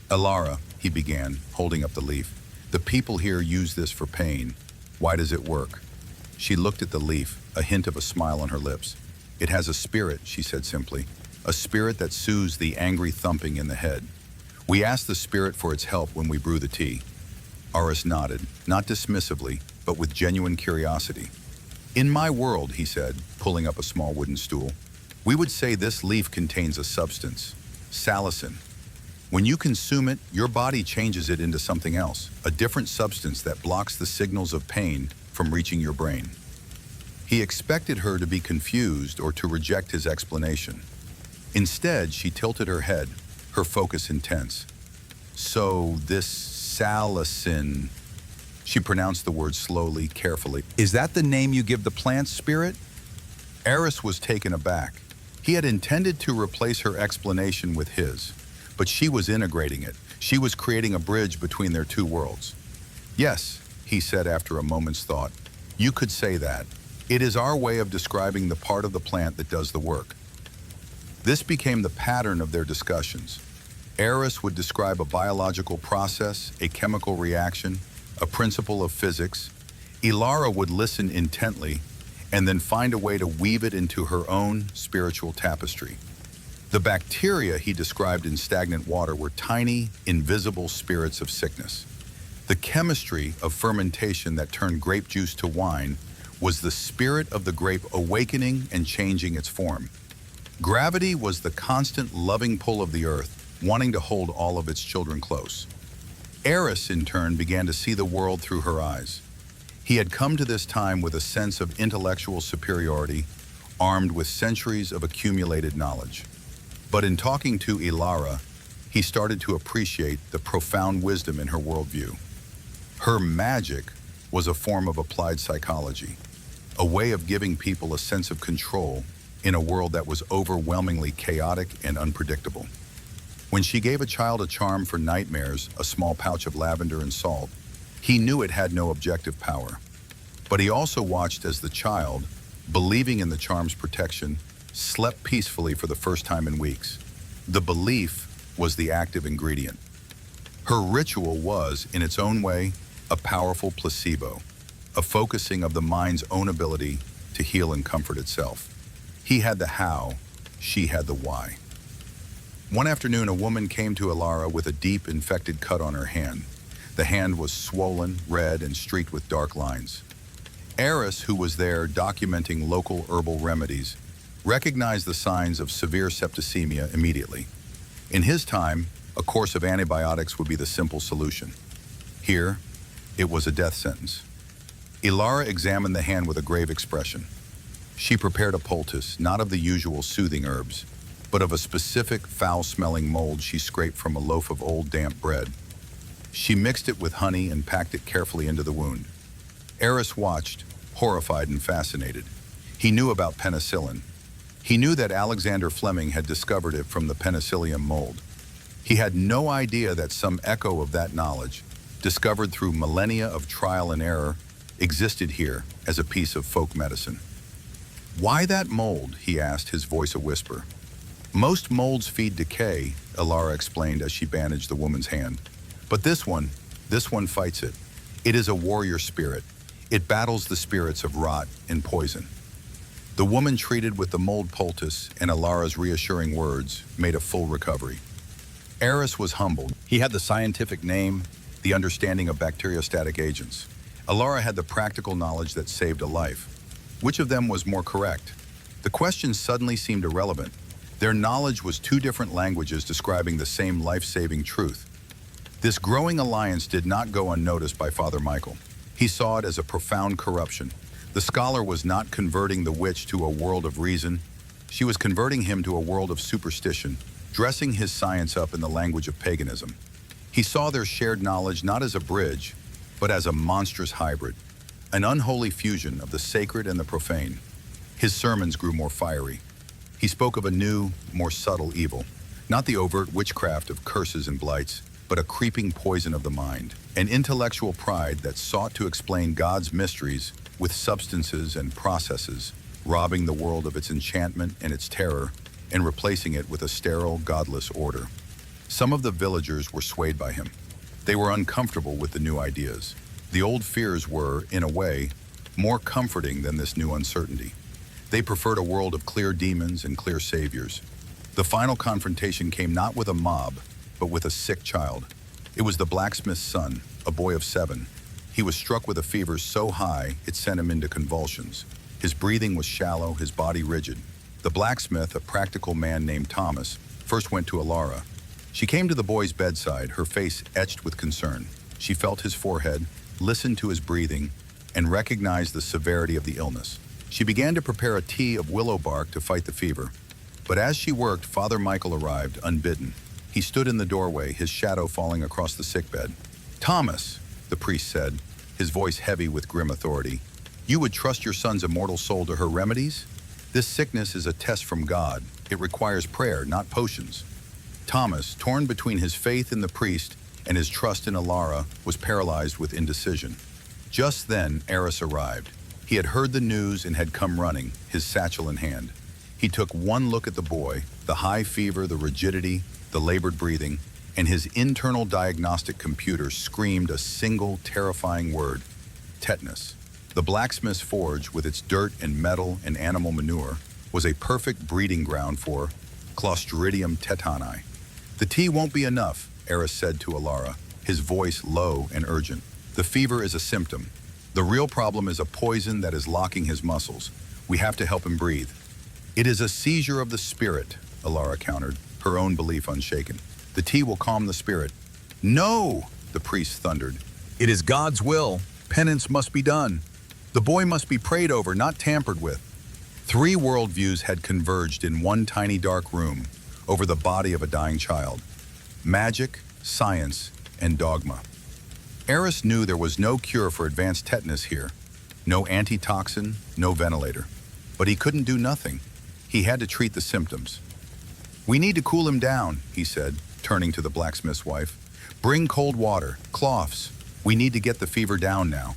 Alara, he began, holding up the leaf. The people here use this for pain. Why does it work? She looked at the leaf, a hint of a smile on her lips. It has a spirit, she said simply, a spirit that soothes the angry thumping in the head. We ask the spirit for its help when we brew the tea. Aris nodded, not dismissively, but with genuine curiosity. In my world, he said, pulling up a small wooden stool, we would say this leaf contains a substance, salicin. When you consume it, your body changes it into something else, a different substance that blocks the signals of pain from reaching your brain. He expected her to be confused or to reject his explanation. Instead, she tilted her head, her focus intense. So this salicin, she pronounced the word slowly, carefully. Is that the name you give the plant, spirit? Aris was taken aback. He had intended to replace her explanation with his, but she was integrating it. She was creating a bridge between their two worlds. Yes, he said after a moment's thought, you could say that. It is our way of describing the part of the plant that does the work. This became the pattern of their discussions. Aris would describe a biological process, a chemical reaction, a principle of physics. Alara would listen intently and then find a way to weave it into her own spiritual tapestry. The bacteria he described in stagnant water were tiny, invisible spirits of sickness. The chemistry of fermentation that turned grape juice to wine was the spirit of the grape awakening and changing its form. Gravity was the constant loving pull of the earth, wanting to hold all of its children close. Aris, in turn, began to see the world through her eyes. He had come to this time with a sense of intellectual superiority, armed with centuries of accumulated knowledge. But in talking to Alara, he started to appreciate the profound wisdom in her worldview. Her magic was a form of applied psychology, a way of giving people a sense of control in a world that was overwhelmingly chaotic and unpredictable. When she gave a child a charm for nightmares, a small pouch of lavender and salt, he knew it had no objective power. But he also watched as the child, believing in the charm's protection, slept peacefully for the first time in weeks. The belief was the active ingredient. Her ritual was, in its own way, a powerful placebo, a focusing of the mind's own ability to heal and comfort itself. He had the how, she had the why. One afternoon, a woman came to Alara with a deep, infected cut on her hand. The hand was swollen, red, and streaked with dark lines. Aris, who was there documenting local herbal remedies, recognized the signs of severe septicemia immediately. In his time, a course of antibiotics would be the simple solution. Here, it was a death sentence. Alara examined the hand with a grave expression. She prepared a poultice, not of the usual soothing herbs, but of a specific foul-smelling mold she scraped from a loaf of old damp bread. She mixed it with honey and packed it carefully into the wound. Aris watched, horrified and fascinated. He knew about penicillin. He knew that Alexander Fleming had discovered it from the penicillium mold. He had no idea that some echo of that knowledge, discovered through millennia of trial and error, existed here as a piece of folk medicine. "Why that mold?" he asked, his voice a whisper. "Most molds feed decay," Alara explained as she bandaged the woman's hand. "But this one fights it. It is a warrior spirit. It battles the spirits of rot and poison." The woman treated with the mold poultice and Alara's reassuring words made a full recovery. Eris was humbled. He had the scientific name, the understanding of bacteriostatic agents. Alara had the practical knowledge that saved a life. Which of them was more correct? The question suddenly seemed irrelevant. Their knowledge was two different languages describing the same life-saving truth. This growing alliance did not go unnoticed by Father Michael. He saw it as a profound corruption. The scholar was not converting the witch to a world of reason. She was converting him to a world of superstition, dressing his science up in the language of paganism. He saw their shared knowledge not as a bridge, but as a monstrous hybrid, an unholy fusion of the sacred and the profane. His sermons grew more fiery. He spoke of a new, more subtle evil, not the overt witchcraft of curses and blights, but a creeping poison of the mind, an intellectual pride that sought to explain God's mysteries with substances and processes, robbing the world of its enchantment and its terror, and replacing it with a sterile, godless order. Some of the villagers were swayed by him. They were uncomfortable with the new ideas. The old fears were, in a way, more comforting than this new uncertainty. They preferred a world of clear demons and clear saviors. The final confrontation came not with a mob, but with a sick child. It was the blacksmith's son, a boy of 7. He was struck with a fever so high it sent him into convulsions. His breathing was shallow, his body rigid. The blacksmith, a practical man named Thomas, first went to Alara. She came to the boy's bedside, her face etched with concern. She felt his forehead, listened to his breathing, and recognized the severity of the illness. She began to prepare a tea of willow bark to fight the fever. But as she worked, Father Michael arrived, unbidden. He stood in the doorway, his shadow falling across the sickbed. "Thomas," the priest said, his voice heavy with grim authority, "you would trust your son's immortal soul to her remedies? This sickness is a test from God. It requires prayer, not potions." Thomas, torn between his faith in the priest and his trust in Alara, was paralyzed with indecision. Just then, Eris arrived. He had heard the news and had come running, his satchel in hand. He took one look at the boy, the high fever, the rigidity, the labored breathing, and his internal diagnostic computer screamed a single terrifying word: tetanus. The blacksmith's forge, with its dirt and metal and animal manure, was a perfect breeding ground for Clostridium tetani. "The tea won't be enough," Eris said to Alara, his voice low and urgent. "The fever is a symptom. The real problem is a poison that is locking his muscles. We have to help him breathe." "It is a seizure of the spirit," Alara countered, her own belief unshaken. "The tea will calm the spirit." "No!" the priest thundered. "It is God's will. Penance must be done. The boy must be prayed over, not tampered with." 3 worldviews had converged in one tiny dark room over the body of a dying child: magic, science, and dogma. Eris knew there was no cure for advanced tetanus here, no antitoxin, no ventilator. But he couldn't do nothing. He had to treat the symptoms. "We need to cool him down," he said, turning to the blacksmith's wife. "Bring cold water, cloths. We need to get the fever down now.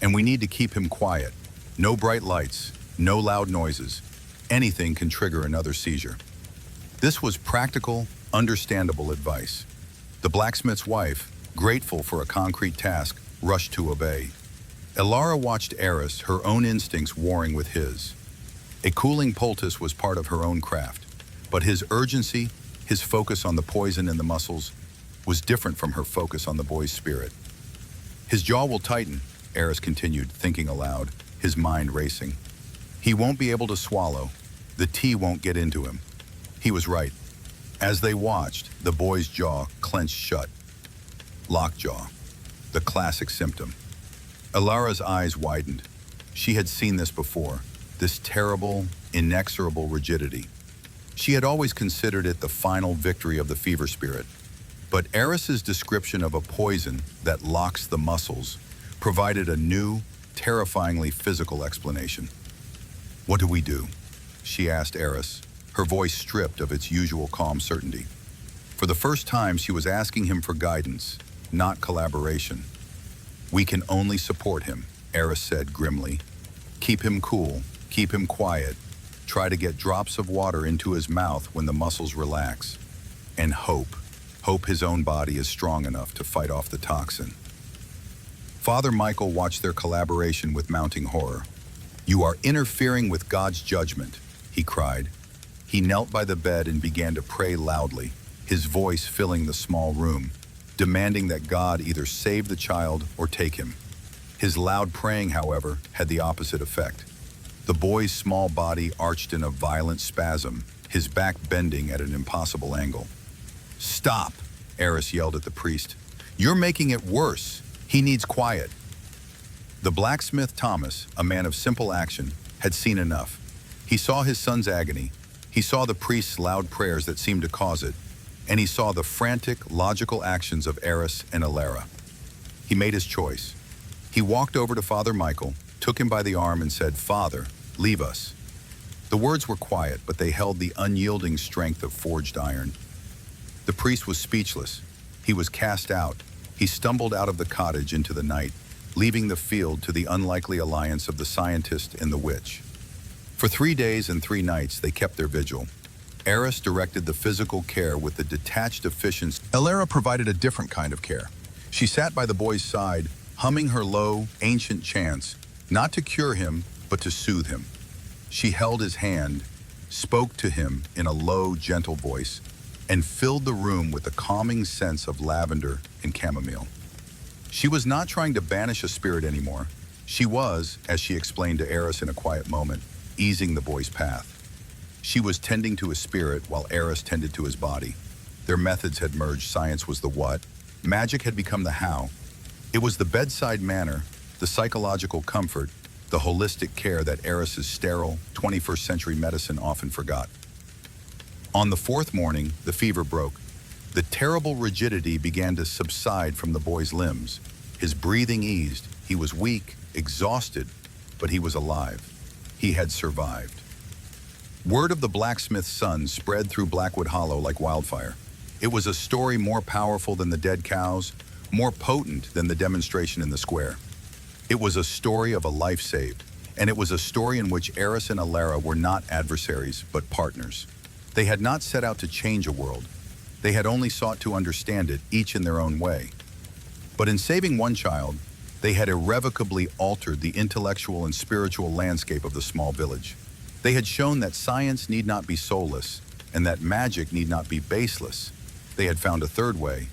And we need to keep him quiet. No bright lights, no loud noises. Anything can trigger another seizure." This was practical, understandable advice. The blacksmith's wife, grateful for a concrete task, rushed to obey. Alara watched Eris, her own instincts warring with his. A cooling poultice was part of her own craft, but his urgency, his focus on the poison in the muscles, was different from her focus on the boy's spirit. "His jaw will tighten," Eris continued, thinking aloud, his mind racing. "He won't be able to swallow. The tea won't get into him." He was right. As they watched, the boy's jaw clenched shut. Lockjaw, the classic symptom. Alara's eyes widened. She had seen this before, this terrible, inexorable rigidity. She had always considered it the final victory of the fever spirit. But Eris's description of a poison that locks the muscles provided a new, terrifyingly physical explanation. "What do we do?" she asked Eris, her voice stripped of its usual calm certainty. For the first time, she was asking him for guidance, not collaboration. "We can only support him," Eris said grimly. Keep him cool, keep him quiet. Try to get drops of water into his mouth when the muscles relax. And hope. Hope his own body is strong enough to fight off the toxin. Father Michael watched their collaboration with mounting horror. You are interfering with God's judgment, he cried. He knelt by the bed and began to pray loudly, his voice filling the small room, demanding that God either save the child or take him. His loud praying, however, had the opposite effect. The boy's small body arched in a violent spasm, his back bending at an impossible angle. Stop, Eris yelled at the priest. You're making it worse. He needs quiet. The blacksmith Thomas, a man of simple action, had seen enough. He saw his son's agony. He saw the priest's loud prayers that seemed to cause it, and he saw the frantic, logical actions of Eris and Alara. He made his choice. He walked over to Father Michael, took him by the arm and said, Father, leave us. The words were quiet, but they held the unyielding strength of forged iron. The priest was speechless. He was cast out. He stumbled out of the cottage into the night, leaving the field to the unlikely alliance of the scientist and the witch. For 3 days and 3 nights, they kept their vigil. Eris directed the physical care with the detached efficiency. Alara provided a different kind of care. She sat by the boy's side, humming her low, ancient chants, not to cure him, but to soothe him. She held his hand, spoke to him in a low, gentle voice, and filled the room with a calming sense of lavender and chamomile. She was not trying to banish a spirit anymore. She was, as she explained to Eris in a quiet moment, easing the boy's path. She was tending to his spirit while Eris tended to his body. Their methods had merged. Science was the what, magic had become the how. It was the bedside manner, the psychological comfort, the holistic care that Eris's sterile, 21st century medicine often forgot. On the 4th morning, the fever broke. The terrible rigidity began to subside from the boy's limbs. His breathing eased. He was weak, exhausted, but he was alive. He had survived. Word of the blacksmith's son spread through Blackwood Hollow like wildfire. It was a story more powerful than the dead cows, more potent than the demonstration in the square. It was a story of a life saved, and it was a story in which Eris and Alara were not adversaries, but partners. They had not set out to change a world. They had only sought to understand it, each in their own way. But in saving one child, they had irrevocably altered the intellectual and spiritual landscape of the small village. They had shown that science need not be soulless, and that magic need not be baseless. They had found a third way,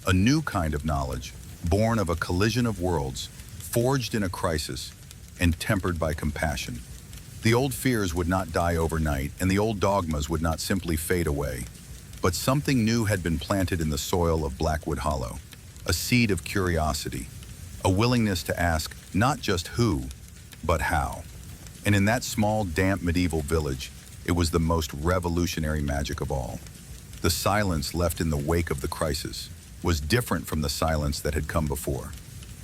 a new kind of knowledge, born of a collision of worlds, forged in a crisis, and tempered by compassion. The old fears would not die overnight, and the old dogmas would not simply fade away. But something new had been planted in the soil of Blackwood Hollow, a seed of curiosity, a willingness to ask not just who, but how. And in that small, damp medieval village, it was the most revolutionary magic of all. The silence left in the wake of the crisis was different from the silence that had come before.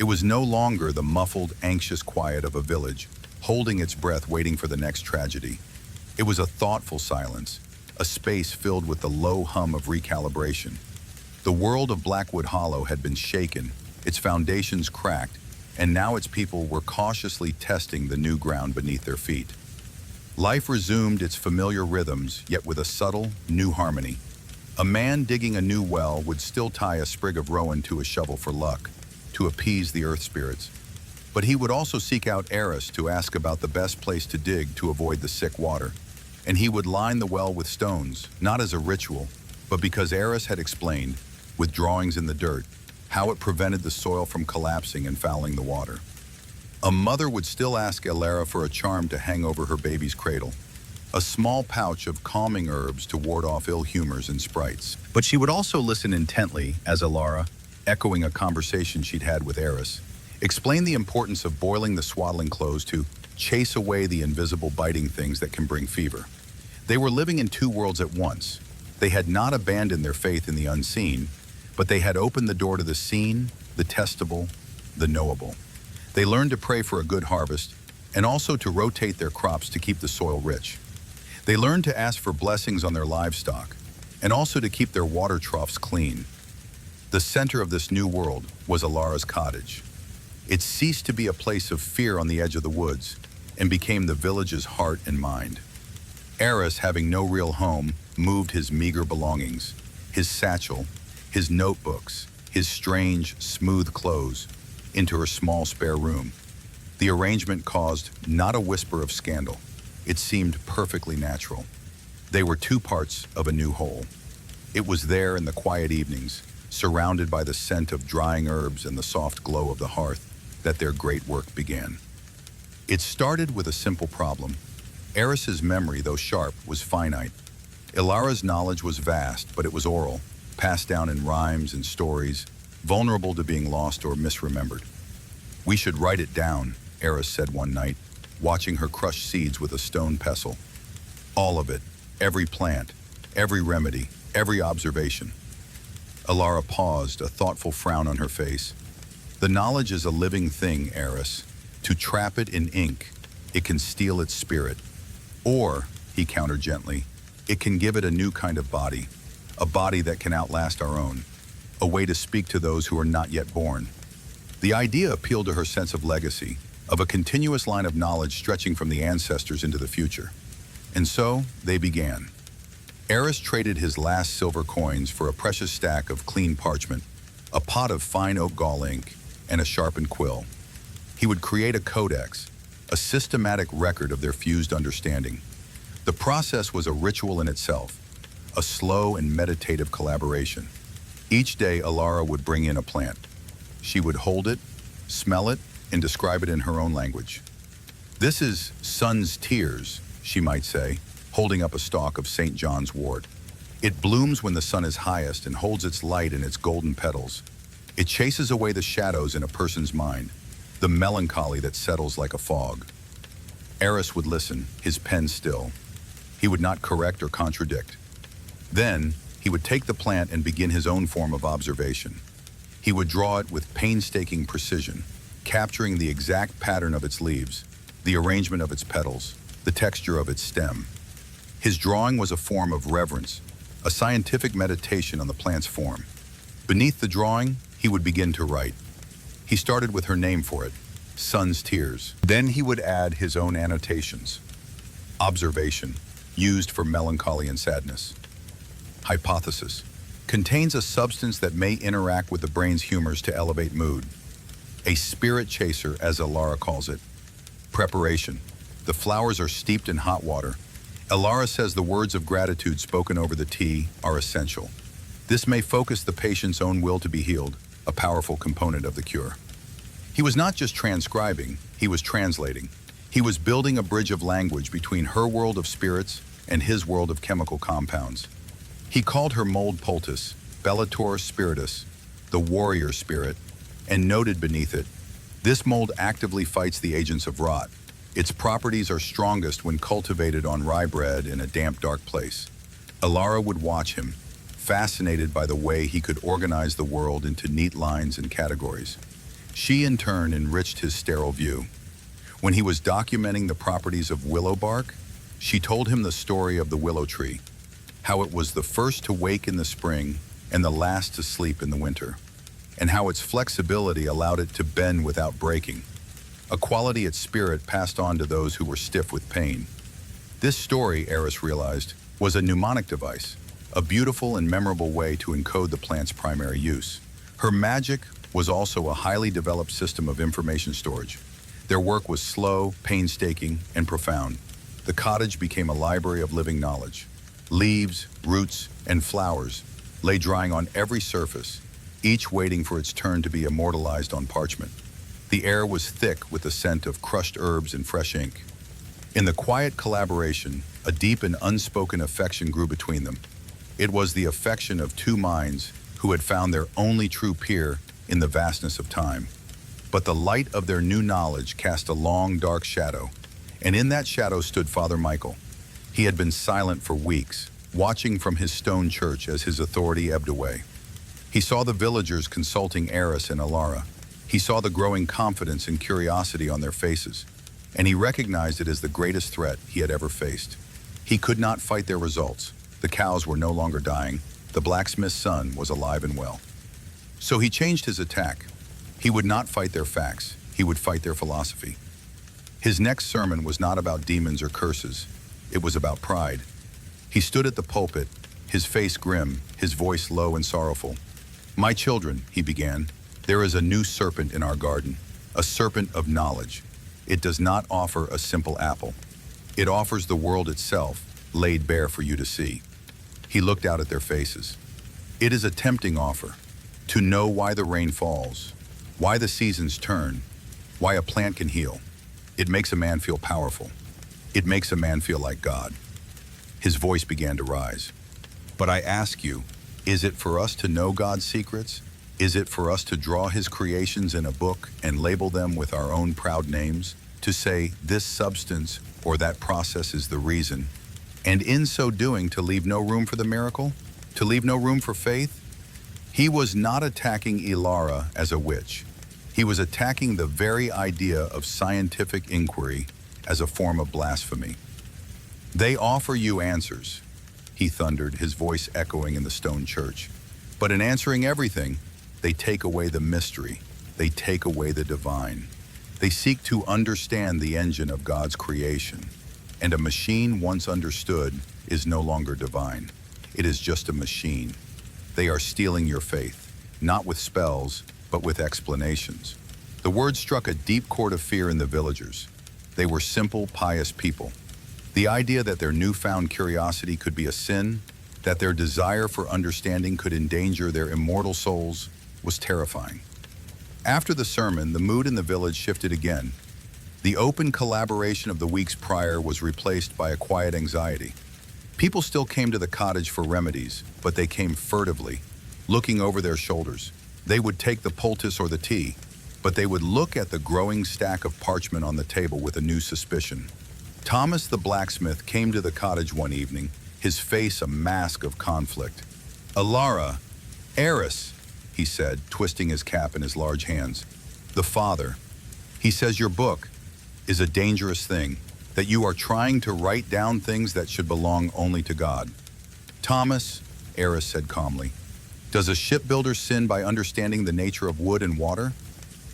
It was no longer the muffled, anxious quiet of a village, holding its breath waiting for the next tragedy. It was a thoughtful silence, a space filled with the low hum of recalibration. The world of Blackwood Hollow had been shaken, its foundations cracked, and now its people were cautiously testing the new ground beneath their feet. Life resumed its familiar rhythms, yet with a subtle, new harmony. A man digging a new well would still tie a sprig of rowan to a shovel for luck, to appease the earth spirits. But he would also seek out Eris to ask about the best place to dig to avoid the sick water. And he would line the well with stones, not as a ritual, but because Eris had explained, with drawings in the dirt, how it prevented the soil from collapsing and fouling the water. A mother would still ask Alara for a charm to hang over her baby's cradle, a small pouch of calming herbs to ward off ill humors and sprites. But she would also listen intently as Alara, echoing a conversation she'd had with Eris, explained the importance of boiling the swaddling clothes to chase away the invisible biting things that can bring fever. They were living in 2 worlds at once. They had not abandoned their faith in the unseen, but they had opened the door to the seen, the testable, the knowable. They learned to pray for a good harvest and also to rotate their crops to keep the soil rich. They learned to ask for blessings on their livestock and also to keep their water troughs clean. The center of this new world was Alara's cottage. It ceased to be a place of fear on the edge of the woods and became the village's heart and mind. Eris, having no real home, moved his meager belongings, his satchel, his notebooks, his strange, smooth clothes, into her small spare room. The arrangement caused not a whisper of scandal. It seemed perfectly natural. They were two parts of a new whole. It was there in the quiet evenings, surrounded by the scent of drying herbs and the soft glow of the hearth, that their great work began. It started with a simple problem. Eris's memory, though sharp, was finite. Ilara's knowledge was vast, but it was oral, passed down in rhymes and stories, vulnerable to being lost or misremembered. "We should write it down," Eris said one night, watching her crush seeds with a stone pestle. "All of it, every plant, every remedy, every observation." Ilara paused, a thoughtful frown on her face. "The knowledge is a living thing, Eris. To trap it in ink, it can steal its spirit. Or," he countered gently, "it can give it a new kind of body, a body that can outlast our own, a way to speak to those who are not yet born." The idea appealed to her sense of legacy, of a continuous line of knowledge stretching from the ancestors into the future. And so, they began. Eris traded his last silver coins for a precious stack of clean parchment, a pot of fine oak gall ink, and a sharpened quill. He would create a codex, a systematic record of their fused understanding. The process was a ritual in itself, a slow and meditative collaboration. Each day, Ilara would bring in a plant. She would hold it, smell it, and describe it in her own language. "This is sun's tears," she might say, holding up a stalk of St. John's wort. "It blooms when the sun is highest and holds its light in its golden petals. It chases away the shadows in a person's mind, the melancholy that settles like a fog." Eris would listen, his pen still. He would not correct or contradict. Then, he would take the plant and begin his own form of observation. He would draw it with painstaking precision, capturing the exact pattern of its leaves, the arrangement of its petals, the texture of its stem. His drawing was a form of reverence, a scientific meditation on the plant's form. Beneath the drawing, he would begin to write. He started with her name for it, Sun's Tears. Then he would add his own annotations. Observation, used for melancholy and sadness. Hypothesis, contains a substance that may interact with the brain's humors to elevate mood. A spirit chaser, as Ilara calls it. Preparation, the flowers are steeped in hot water. Ilara says the words of gratitude spoken over the tea are essential. This may focus the patient's own will to be healed, a powerful component of the cure. He was not just transcribing, he was translating. He was building a bridge of language between her world of spirits and his world of chemical compounds. He called her mold poultice, Bellator spiritus, the warrior spirit, and noted beneath it, "This mold actively fights the agents of rot. Its properties are strongest when cultivated on rye bread in a damp, dark place." Ilara would watch him, fascinated by the way he could organize the world into neat lines and categories. She, in turn, enriched his sterile view. When he was documenting the properties of willow bark, she told him the story of the willow tree, how it was the first to wake in the spring and the last to sleep in the winter, and how its flexibility allowed it to bend without breaking, a quality its spirit passed on to those who were stiff with pain. This story, Eris realized, was a mnemonic device, a beautiful and memorable way to encode the plant's primary use. Her magic was also a highly developed system of information storage. Their work was slow, painstaking, and profound. The cottage became a library of living knowledge. Leaves, roots, and flowers lay drying on every surface, each waiting for its turn to be immortalized on parchment. The air was thick with the scent of crushed herbs and fresh ink. In the quiet collaboration, a deep and unspoken affection grew between them. It was the affection of two minds who had found their only true peer in the vastness of time. But the light of their new knowledge cast a long, dark shadow, and in that shadow stood Father Michael. He had been silent for weeks, watching from his stone church as his authority ebbed away. He saw the villagers consulting Eris and Ilara. He saw the growing confidence and curiosity on their faces, and he recognized it as the greatest threat he had ever faced. He could not fight their results. The cows were no longer dying. The blacksmith's son was alive and well. So he changed his attack. He would not fight their facts, he would fight their philosophy. His next sermon was not about demons or curses, it was about pride. He stood at the pulpit, his face grim, his voice low and sorrowful. "My children," he began, "there is a new serpent in our garden, a serpent of knowledge. It does not offer a simple apple. It offers the world itself, laid bare for you to see." He looked out at their faces. "It is a tempting offer, to know why the rain falls, why the seasons turn, why a plant can heal. It makes a man feel powerful. It makes a man feel like God." His voice began to rise. "But I ask you, is it for us to know God's secrets? Is it for us to draw his creations in a book and label them with our own proud names? To say this substance or that process is the reason, and in so doing to leave no room for the miracle? To leave no room for faith?" He was not attacking Ilara as a witch. He was attacking the very idea of scientific inquiry as a form of blasphemy. "They offer you answers," he thundered, his voice echoing in the stone church. "But in answering everything, they take away the mystery. They take away the divine. They seek to understand the engine of God's creation. And a machine once understood is no longer divine. It is just a machine. They are stealing your faith, not with spells, but with explanations." The word struck a deep chord of fear in the villagers. They were simple, pious people. The idea that their newfound curiosity could be a sin, that their desire for understanding could endanger their immortal souls, was terrifying. After the sermon, the mood in the village shifted again. The open collaboration of the weeks prior was replaced by a quiet anxiety. People still came to the cottage for remedies, but they came furtively, looking over their shoulders. They would take the poultice or the tea, but they would look at the growing stack of parchment on the table with a new suspicion. Thomas the blacksmith came to the cottage one evening, his face a mask of conflict. "Ilara, heiress," he said, twisting his cap in his large hands. "The father. He says your book is a dangerous thing, that you are trying to write down things that should belong only to God." "Thomas," Eris said calmly, "does a shipbuilder sin by understanding the nature of wood and water?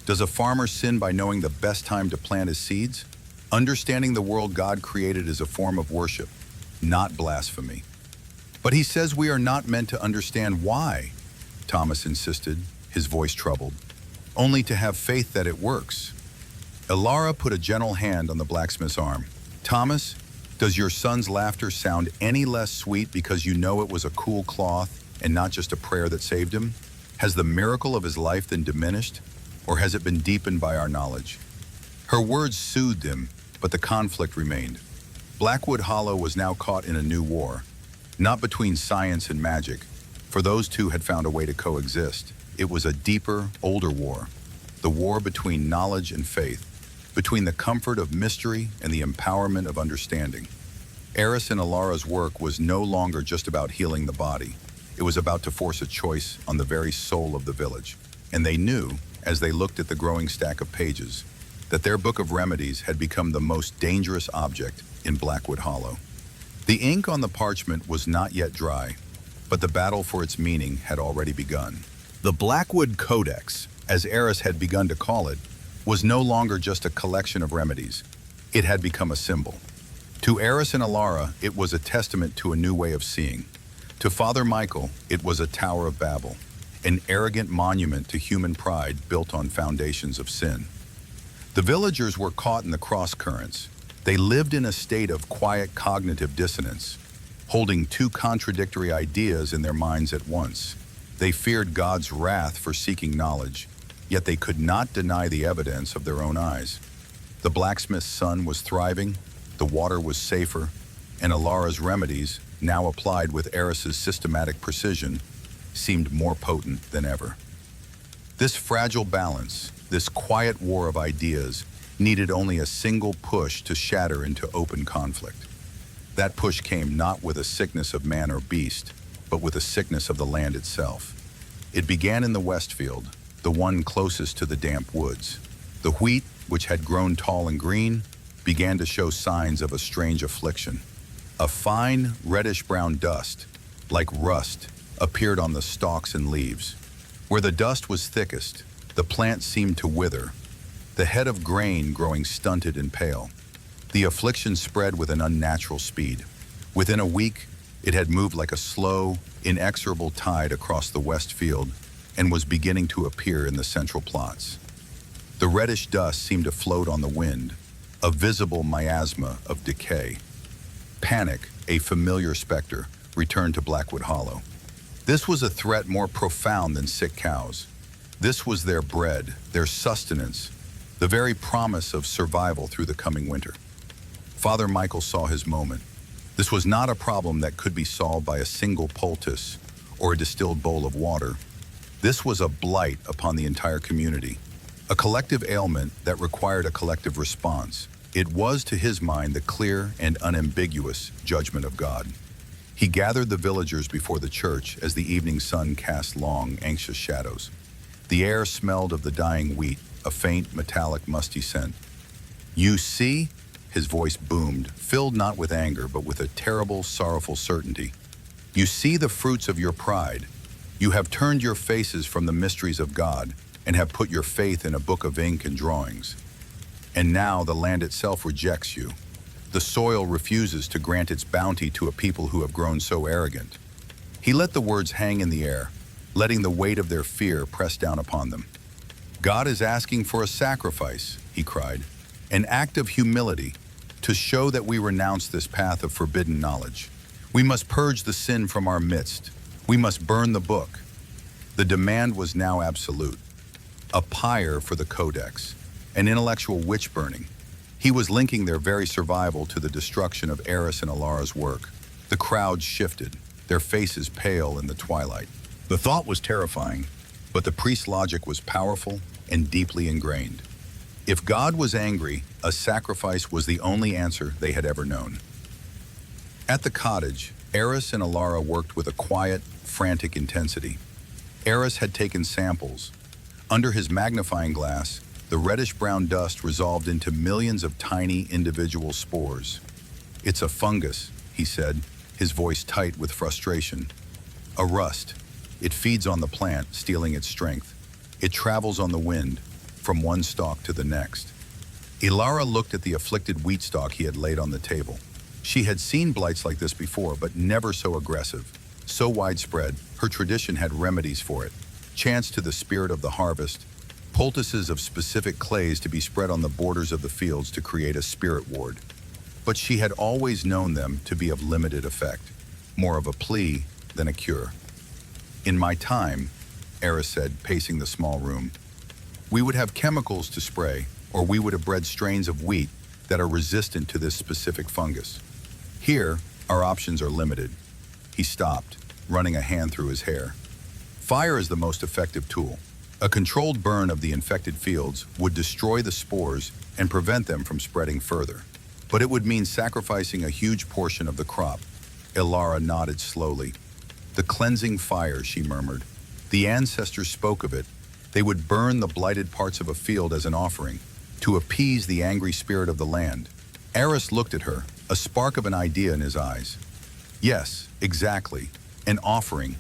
Does a farmer sin by knowing the best time to plant his seeds? Understanding the world God created is a form of worship, not blasphemy." "But he says we are not meant to understand why," Thomas insisted, his voice troubled. "Only to have faith that it works." Ilara put a gentle hand on the blacksmith's arm. "Thomas, does your son's laughter sound any less sweet because you know it was a cool cloth and not just a prayer that saved him? Has the miracle of his life been diminished, or has it been deepened by our knowledge?" Her words soothed him, but the conflict remained. Blackwood Hollow was now caught in a new war, not between science and magic, for those two had found a way to coexist. It was a deeper, older war, the war between knowledge and faith, between the comfort of mystery and the empowerment of understanding. Eris and Ilara's work was no longer just about healing the body. It was about to force a choice on the very soul of the village. And they knew, as they looked at the growing stack of pages, that their book of remedies had become the most dangerous object in Blackwood Hollow. The ink on the parchment was not yet dry, but the battle for its meaning had already begun. The Blackwood Codex, as Eris had begun to call it, was no longer just a collection of remedies. It had become a symbol. To Eris and Ilara, it was a testament to a new way of seeing. To Father Michael, it was a Tower of Babel, an arrogant monument to human pride built on foundations of sin. The villagers were caught in the cross currents. They lived in a state of quiet cognitive dissonance, holding two contradictory ideas in their minds at once. They feared God's wrath for seeking knowledge, yet they could not deny the evidence of their own eyes. The blacksmith's son was thriving, the water was safer, and Ilara's remedies, now applied with Eris's systematic precision, seemed more potent than ever. This fragile balance, this quiet war of ideas, needed only a single push to shatter into open conflict. That push came not with a sickness of man or beast, but with a sickness of the land itself. It began in the Westfield, the one closest to the damp woods. The wheat, which had grown tall and green, began to show signs of a strange affliction. A fine, reddish-brown dust, like rust, appeared on the stalks and leaves. Where the dust was thickest, The plant seemed to wither, the head of grain growing stunted and pale. The affliction spread with an unnatural speed. Within a week, it had moved like a slow, inexorable tide across the west field and was beginning to appear in the central plots. The reddish dust seemed to float on the wind, a visible miasma of decay. Panic, a familiar specter, returned to Blackwood Hollow. This was a threat more profound than sick cows. This was their bread, their sustenance, the very promise of survival through the coming winter. Father Michael saw his moment. This was not a problem that could be solved by a single poultice or a distilled bowl of water. This was a blight upon the entire community, a collective ailment that required a collective response. It was, to his mind, the clear and unambiguous judgment of God. He gathered the villagers before the church as the evening sun cast long, anxious shadows. The air smelled of the dying wheat, a faint, metallic, musty scent. "You see?" His voice boomed, filled not with anger, but with a terrible, sorrowful certainty. "You see the fruits of your pride. You have turned your faces from the mysteries of God and have put your faith in a book of ink and drawings. And now the land itself rejects you. The soil refuses to grant its bounty to a people who have grown so arrogant." He let the words hang in the air, letting the weight of their fear press down upon them. "God is asking for a sacrifice," he cried, "an act of humility, to show that we renounce this path of forbidden knowledge. We must purge the sin from our midst. We must burn the book." The demand was now absolute. A pyre for the codex, an intellectual witch burning. He was linking their very survival to the destruction of Eris and Alara's work. The crowd shifted, their faces pale in the twilight. The thought was terrifying, but the priest's logic was powerful and deeply ingrained. If God was angry, a sacrifice was the only answer they had ever known. At the cottage, Eris and Alara worked with a quiet, frantic intensity. Eris had taken samples. Under his magnifying glass, the reddish-brown dust resolved into millions of tiny individual spores. "It's a fungus," he said, his voice tight with frustration. "A rust. It feeds on the plant, stealing its strength. It travels on the wind, from one stalk to the next." Ilara looked at the afflicted wheat stalk he had laid on the table. She had seen blights like this before, but never so aggressive, so widespread. Her tradition had remedies for it. Chants to the spirit of the harvest, poultices of specific clays to be spread on the borders of the fields to create a spirit ward. But she had always known them to be of limited effect, more of a plea than a cure. "In my time," Eris said, pacing the small room, "we would have chemicals to spray, or we would have bred strains of wheat that are resistant to this specific fungus. Here, our options are limited." He stopped, running a hand through his hair. "Fire is the most effective tool. A controlled burn of the infected fields would destroy the spores and prevent them from spreading further. But it would mean sacrificing a huge portion of the crop." Ilara nodded slowly. "The cleansing fire," she murmured. "The ancestors spoke of it. They would burn the blighted parts of a field as an offering, to appease the angry spirit of the land." Eris looked at her, a spark of an idea in his eyes. Yes, exactly. An offering.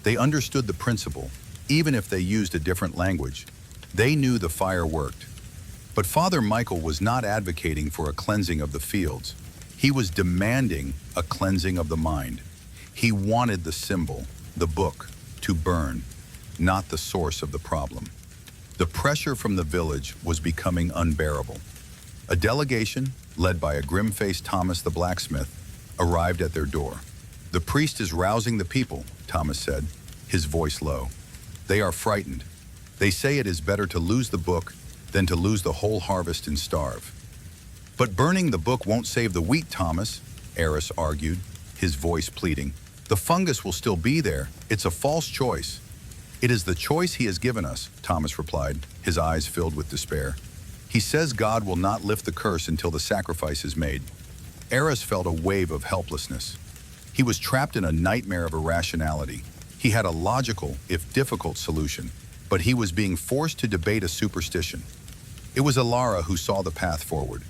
They understood the principle, even if they used a different language. They knew the fire worked. But Father Michael was not advocating for a cleansing of the fields. He was demanding a cleansing of the mind. He wanted the symbol, the book, to burn, not the source of the problem. The pressure from the village was becoming unbearable. A delegation, led by a grim-faced Thomas the blacksmith, arrived at their door. "The priest is rousing the people," Thomas said, his voice low. "They are frightened. They say it is better to lose the book than to lose the whole harvest and starve." "But burning the book won't save the wheat, Thomas," Eris argued, his voice pleading. "The fungus will still be there. It's a false choice." "It is the choice he has given us," Thomas replied, his eyes filled with despair. "He says God will not lift the curse until the sacrifice is made." Eris felt a wave of helplessness. He was trapped in a nightmare of irrationality. He had a logical, if difficult, solution, but he was being forced to debate a superstition. It was Alara who saw the path forward.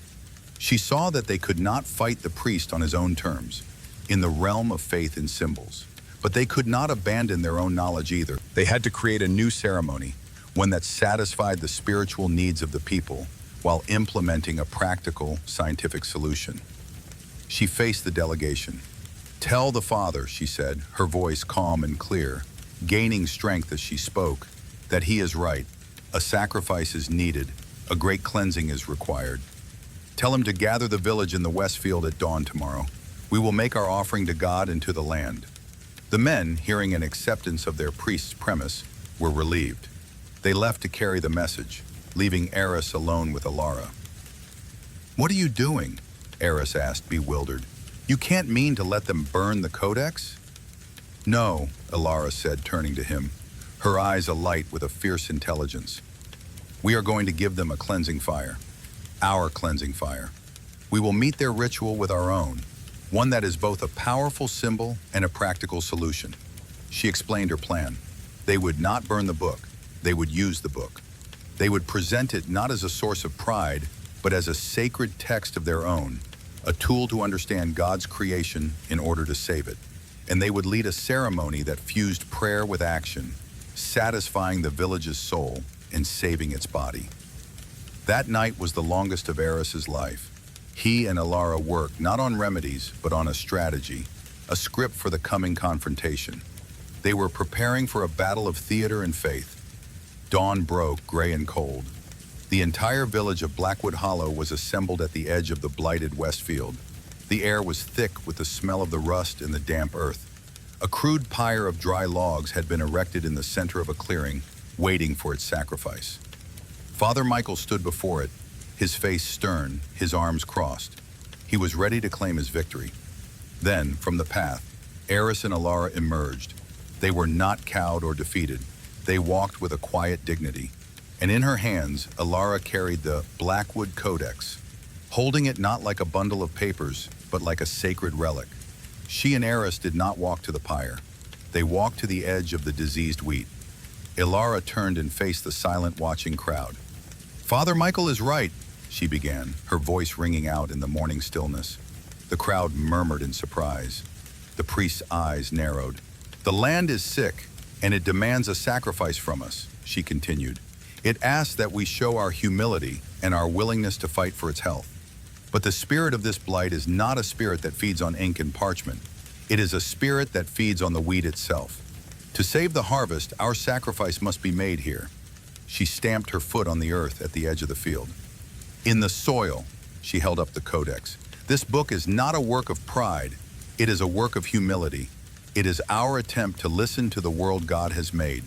She saw that they could not fight the priest on his own terms, in the realm of faith and symbols. But they could not abandon their own knowledge either. They had to create a new ceremony, one that satisfied the spiritual needs of the people while implementing a practical, scientific solution. She faced the delegation. "Tell the Father," she said, her voice calm and clear, gaining strength as she spoke, "that he is right. A sacrifice is needed. A great cleansing is required. Tell him to gather the village in the West Field at dawn tomorrow. We will make our offering to God and to the land." The men, hearing an acceptance of their priest's premise, were relieved. They left to carry the message, leaving Eris alone with Alara. "What are you doing?" Eris asked, bewildered. "You can't mean to let them burn the codex?" "No," Alara said, turning to him, her eyes alight with a fierce intelligence. "We are going to give them a cleansing fire. Our cleansing fire. We will meet their ritual with our own, one that is both a powerful symbol and a practical solution." She explained her plan. They would not burn the book. They would use the book. They would present it not as a source of pride, but as a sacred text of their own, a tool to understand God's creation in order to save it. And they would lead a ceremony that fused prayer with action, satisfying the village's soul and saving its body. That night was the longest of Eris's life. He and Alara worked not on remedies, but on a strategy, a script for the coming confrontation. They were preparing for a battle of theater and faith. Dawn broke, gray and cold. The entire village of Blackwood Hollow was assembled at the edge of the blighted Westfield. The air was thick with the smell of the rust and the damp earth. A crude pyre of dry logs had been erected in the center of a clearing, waiting for its sacrifice. Father Michael stood before it, his face stern, his arms crossed. He was ready to claim his victory. Then, from the path, Eris and Alara emerged. They were not cowed or defeated. They walked with a quiet dignity. And in her hands, Alara carried the Blackwood Codex, holding it not like a bundle of papers, but like a sacred relic. She and Eris did not walk to the pyre. They walked to the edge of the diseased wheat. Alara turned and faced the silent, watching crowd. "Father Michael is right," she began, her voice ringing out in the morning stillness. The crowd murmured in surprise. The priest's eyes narrowed. "The land is sick, and it demands a sacrifice from us," she continued. "It asks that we show our humility and our willingness to fight for its health. But the spirit of this blight is not a spirit that feeds on ink and parchment. It is a spirit that feeds on the wheat itself. To save the harvest, our sacrifice must be made here." She stamped her foot on the earth at the edge of the field. "In the soil," she held up the codex. "This book is not a work of pride. It is a work of humility. It is our attempt to listen to the world God has made,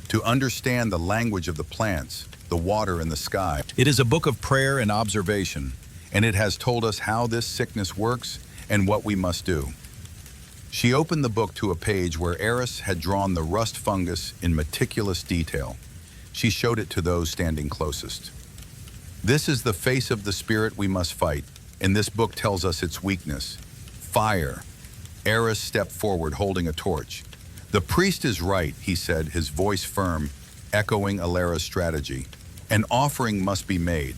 to understand the language of the plants, the water, and the sky. It is a book of prayer and observation, and it has told us how this sickness works and what we must do." She opened the book to a page where Eris had drawn the rust fungus in meticulous detail. She showed it to those standing closest. "This is the face of the spirit we must fight, and this book tells us its weakness. Fire." Eris stepped forward holding a torch. "The priest is right," he said, his voice firm, echoing Alara's strategy. "An offering must be made.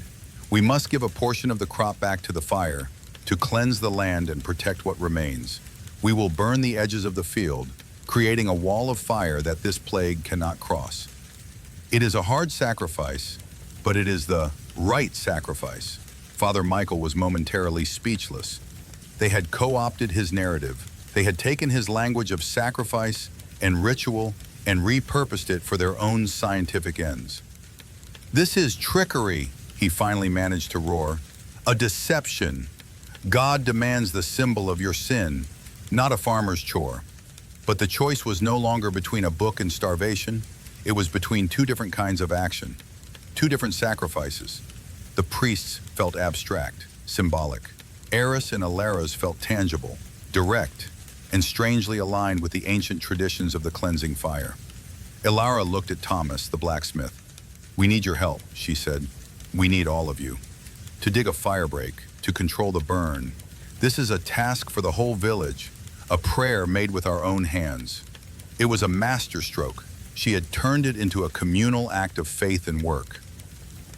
We must give a portion of the crop back to the fire, to cleanse the land and protect what remains. We will burn the edges of the field, creating a wall of fire that this plague cannot cross. It is a hard sacrifice, but it is the right sacrifice." Father Michael was momentarily speechless. They had co-opted his narrative. They had taken his language of sacrifice and ritual and repurposed it for their own scientific ends. "This is trickery," he finally managed to roar. "A deception. God demands the symbol of your sin, not a farmer's chore." But the choice was no longer between a book and starvation. It was between two different kinds of action, two different sacrifices. The priests felt abstract, symbolic. Eris and Alara's felt tangible, direct, and strangely aligned with the ancient traditions of the cleansing fire. Alara looked at Thomas, the blacksmith. "We need your help," she said. "We need all of you. To dig a fire break, to control the burn. This is a task for the whole village, a prayer made with our own hands." It was a masterstroke. She had turned it into a communal act of faith and work.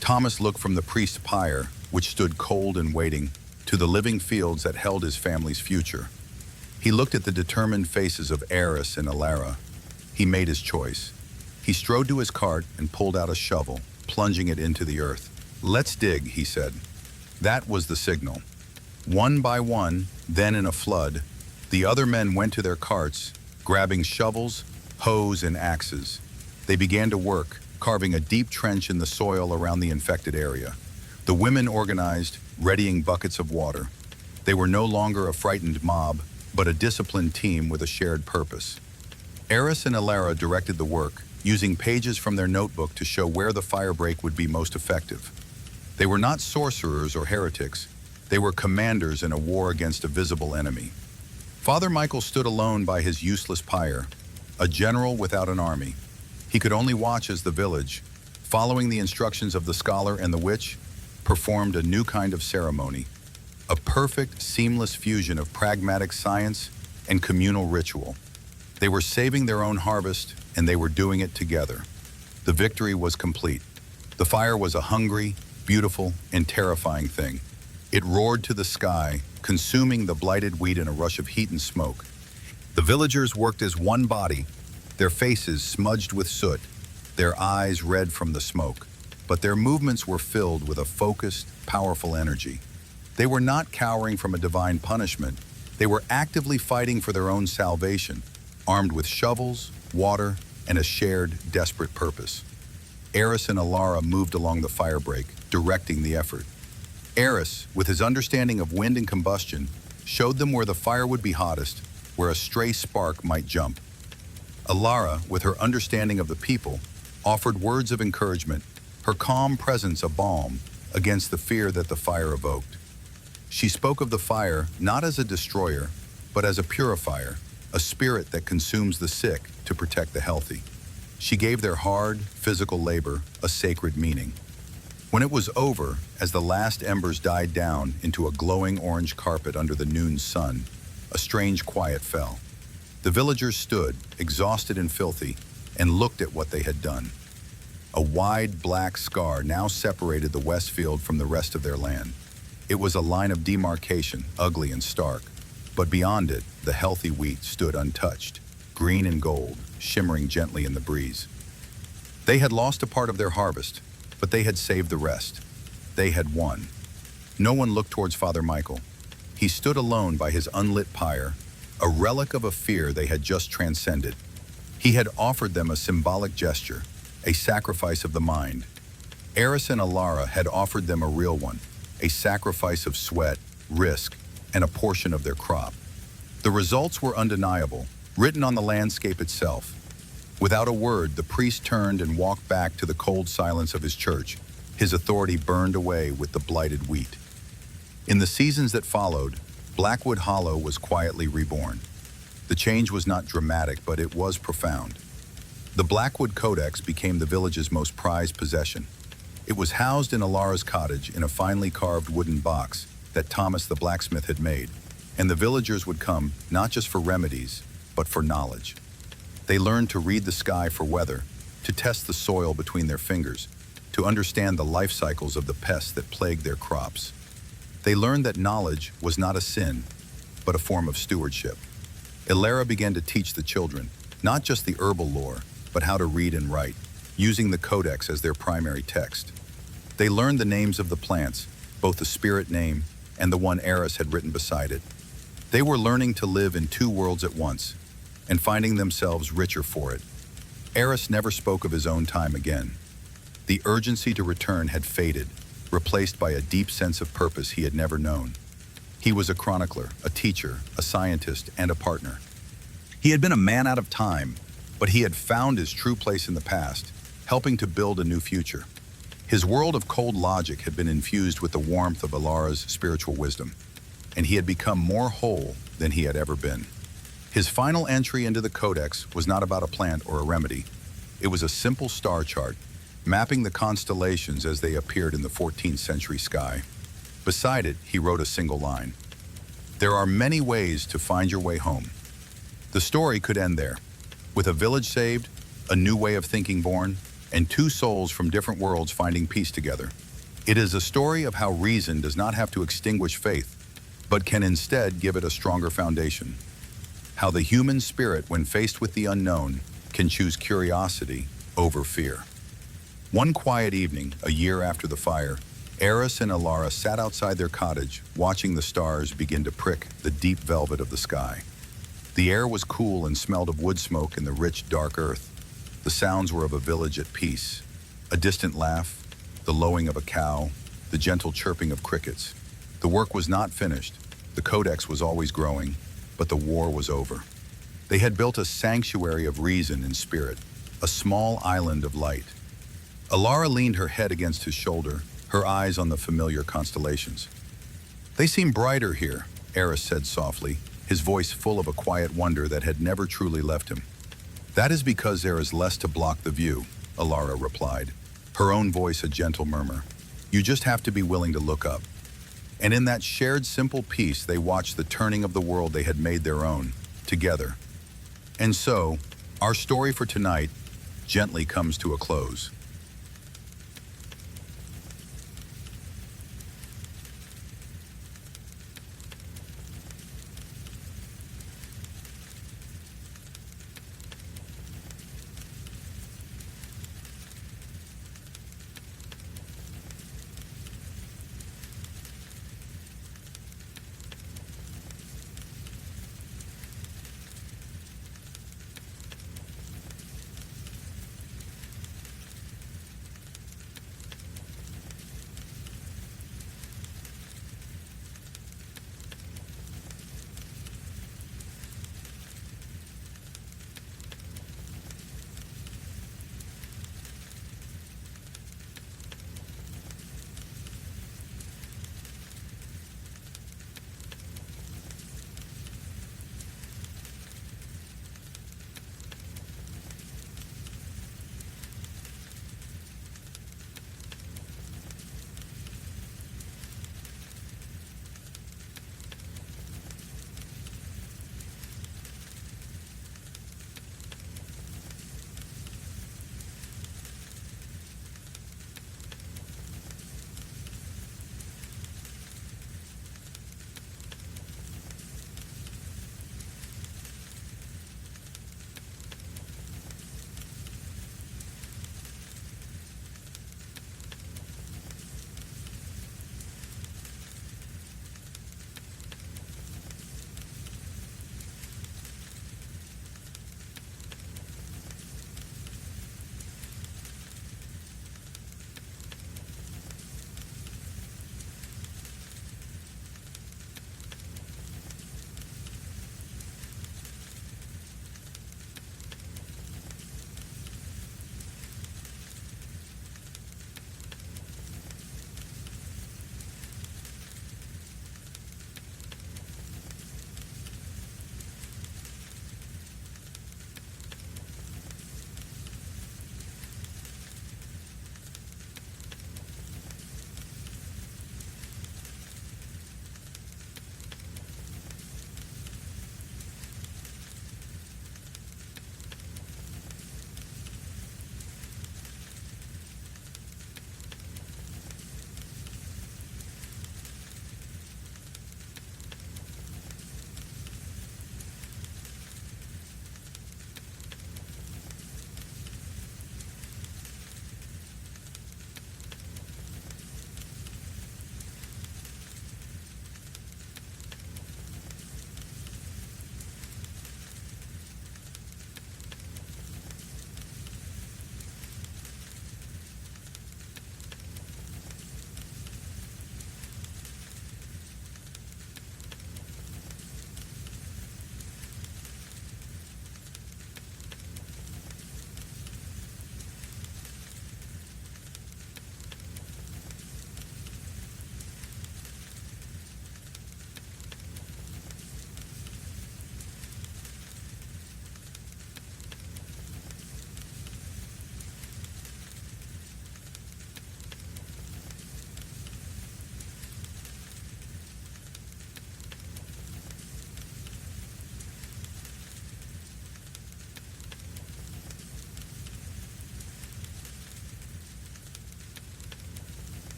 Thomas looked from the priest's pyre, which stood cold and waiting, to the living fields that held his family's future. He looked at the determined faces of Eris and Alara. He made his choice. He strode to his cart and pulled out a shovel, plunging it into the earth. "Let's dig," he said. That was the signal. One by one, then in a flood, the other men went to their carts, grabbing shovels, hoes, and axes. They began to work, carving a deep trench in the soil around the infected area. The women organized, readying buckets of water. They were no longer a frightened mob, but a disciplined team with a shared purpose. Eris and Alara directed the work, using pages from their notebook to show where the firebreak would be most effective. They were not sorcerers or heretics. They were commanders in a war against a visible enemy. Father Michael stood alone by his useless pyre, a general without an army. He could only watch as the village, following the instructions of the scholar and the witch, performed a new kind of ceremony, a perfect, seamless fusion of pragmatic science and communal ritual. They were saving their own harvest, and they were doing it together. The victory was complete. The fire was a hungry, beautiful, and terrifying thing. It roared to the sky, consuming the blighted wheat in a rush of heat and smoke. The villagers worked as one body, their faces smudged with soot, their eyes red from the smoke, but their movements were filled with a focused, powerful energy. They were not cowering from a divine punishment. They were actively fighting for their own salvation, armed with shovels, water, and a shared, desperate purpose. Eris and Alara moved along the firebreak, directing the effort. Eris, with his understanding of wind and combustion, showed them where the fire would be hottest, where a stray spark might jump. Alara, with her understanding of the people, offered words of encouragement, her calm presence a balm against the fear that the fire evoked. She spoke of the fire not as a destroyer, but as a purifier, a spirit that consumes the sick to protect the healthy. She gave their hard, physical labor a sacred meaning. When it was over, as the last embers died down into a glowing orange carpet under the noon sun, a strange quiet fell. The villagers stood, exhausted and filthy, and looked at what they had done. A wide black scar now separated the West Field from the rest of their land. It was a line of demarcation, ugly and stark, but beyond it, the healthy wheat stood untouched, green and gold, shimmering gently in the breeze. They had lost a part of their harvest, but they had saved the rest. They had won. No one looked towards Father Michael. He stood alone by his unlit pyre, a relic of a fear they had just transcended. He had offered them a symbolic gesture, a sacrifice of the mind. Eris and Alara had offered them a real one, a sacrifice of sweat, risk, and a portion of their crop. The results were undeniable, written on the landscape itself. Without a word, the priest turned and walked back to the cold silence of his church, his authority burned away with the blighted wheat. In the seasons that followed, Blackwood Hollow was quietly reborn. The change was not dramatic, but it was profound. The Blackwood Codex became the village's most prized possession. It was housed in Alara's cottage in a finely carved wooden box that Thomas the blacksmith had made, and the villagers would come not just for remedies, but for knowledge. They learned to read the sky for weather, to test the soil between their fingers, to understand the life cycles of the pests that plagued their crops. They learned that knowledge was not a sin, but a form of stewardship. Alara began to teach the children, not just the herbal lore, but how to read and write, using the codex as their primary text. They learned the names of the plants, both the spirit name and the one Eris had written beside it. They were learning to live in two worlds at once, and finding themselves richer for it. Eris never spoke of his own time again. The urgency to return had faded, replaced by a deep sense of purpose he had never known. He was a chronicler, a teacher, a scientist, and a partner. He had been a man out of time, but he had found his true place in the past, helping to build a new future. His world of cold logic had been infused with the warmth of Alara's spiritual wisdom, and he had become more whole than he had ever been. His final entry into the Codex was not about a plant or a remedy. It was a simple star chart, mapping the constellations as they appeared in the 14th century sky. Beside it, he wrote a single line: "There are many ways to find your way home." The story could end there, with a village saved, a new way of thinking born, and two souls from different worlds finding peace together. It is a story of how reason does not have to extinguish faith, but can instead give it a stronger foundation. How the human spirit, when faced with the unknown, can choose curiosity over fear. One quiet evening, a year after the fire, Eris and Alara sat outside their cottage, watching the stars begin to prick the deep velvet of the sky. The air was cool and smelled of wood smoke in the rich, dark earth. The sounds were of a village at peace. A distant laugh, the lowing of a cow, the gentle chirping of crickets. The work was not finished. The codex was always growing, but the war was over. They had built a sanctuary of reason and spirit, a small island of light. Alara leaned her head against his shoulder, her eyes on the familiar constellations. "They seem brighter here," Eris said softly, his voice full of a quiet wonder that had never truly left him. "That is because there is less to block the view," Alara replied, her own voice a gentle murmur. "You just have to be willing to look up." And in that shared simple peace, they watched the turning of the world they had made their own, together. And so, our story for tonight gently comes to a close.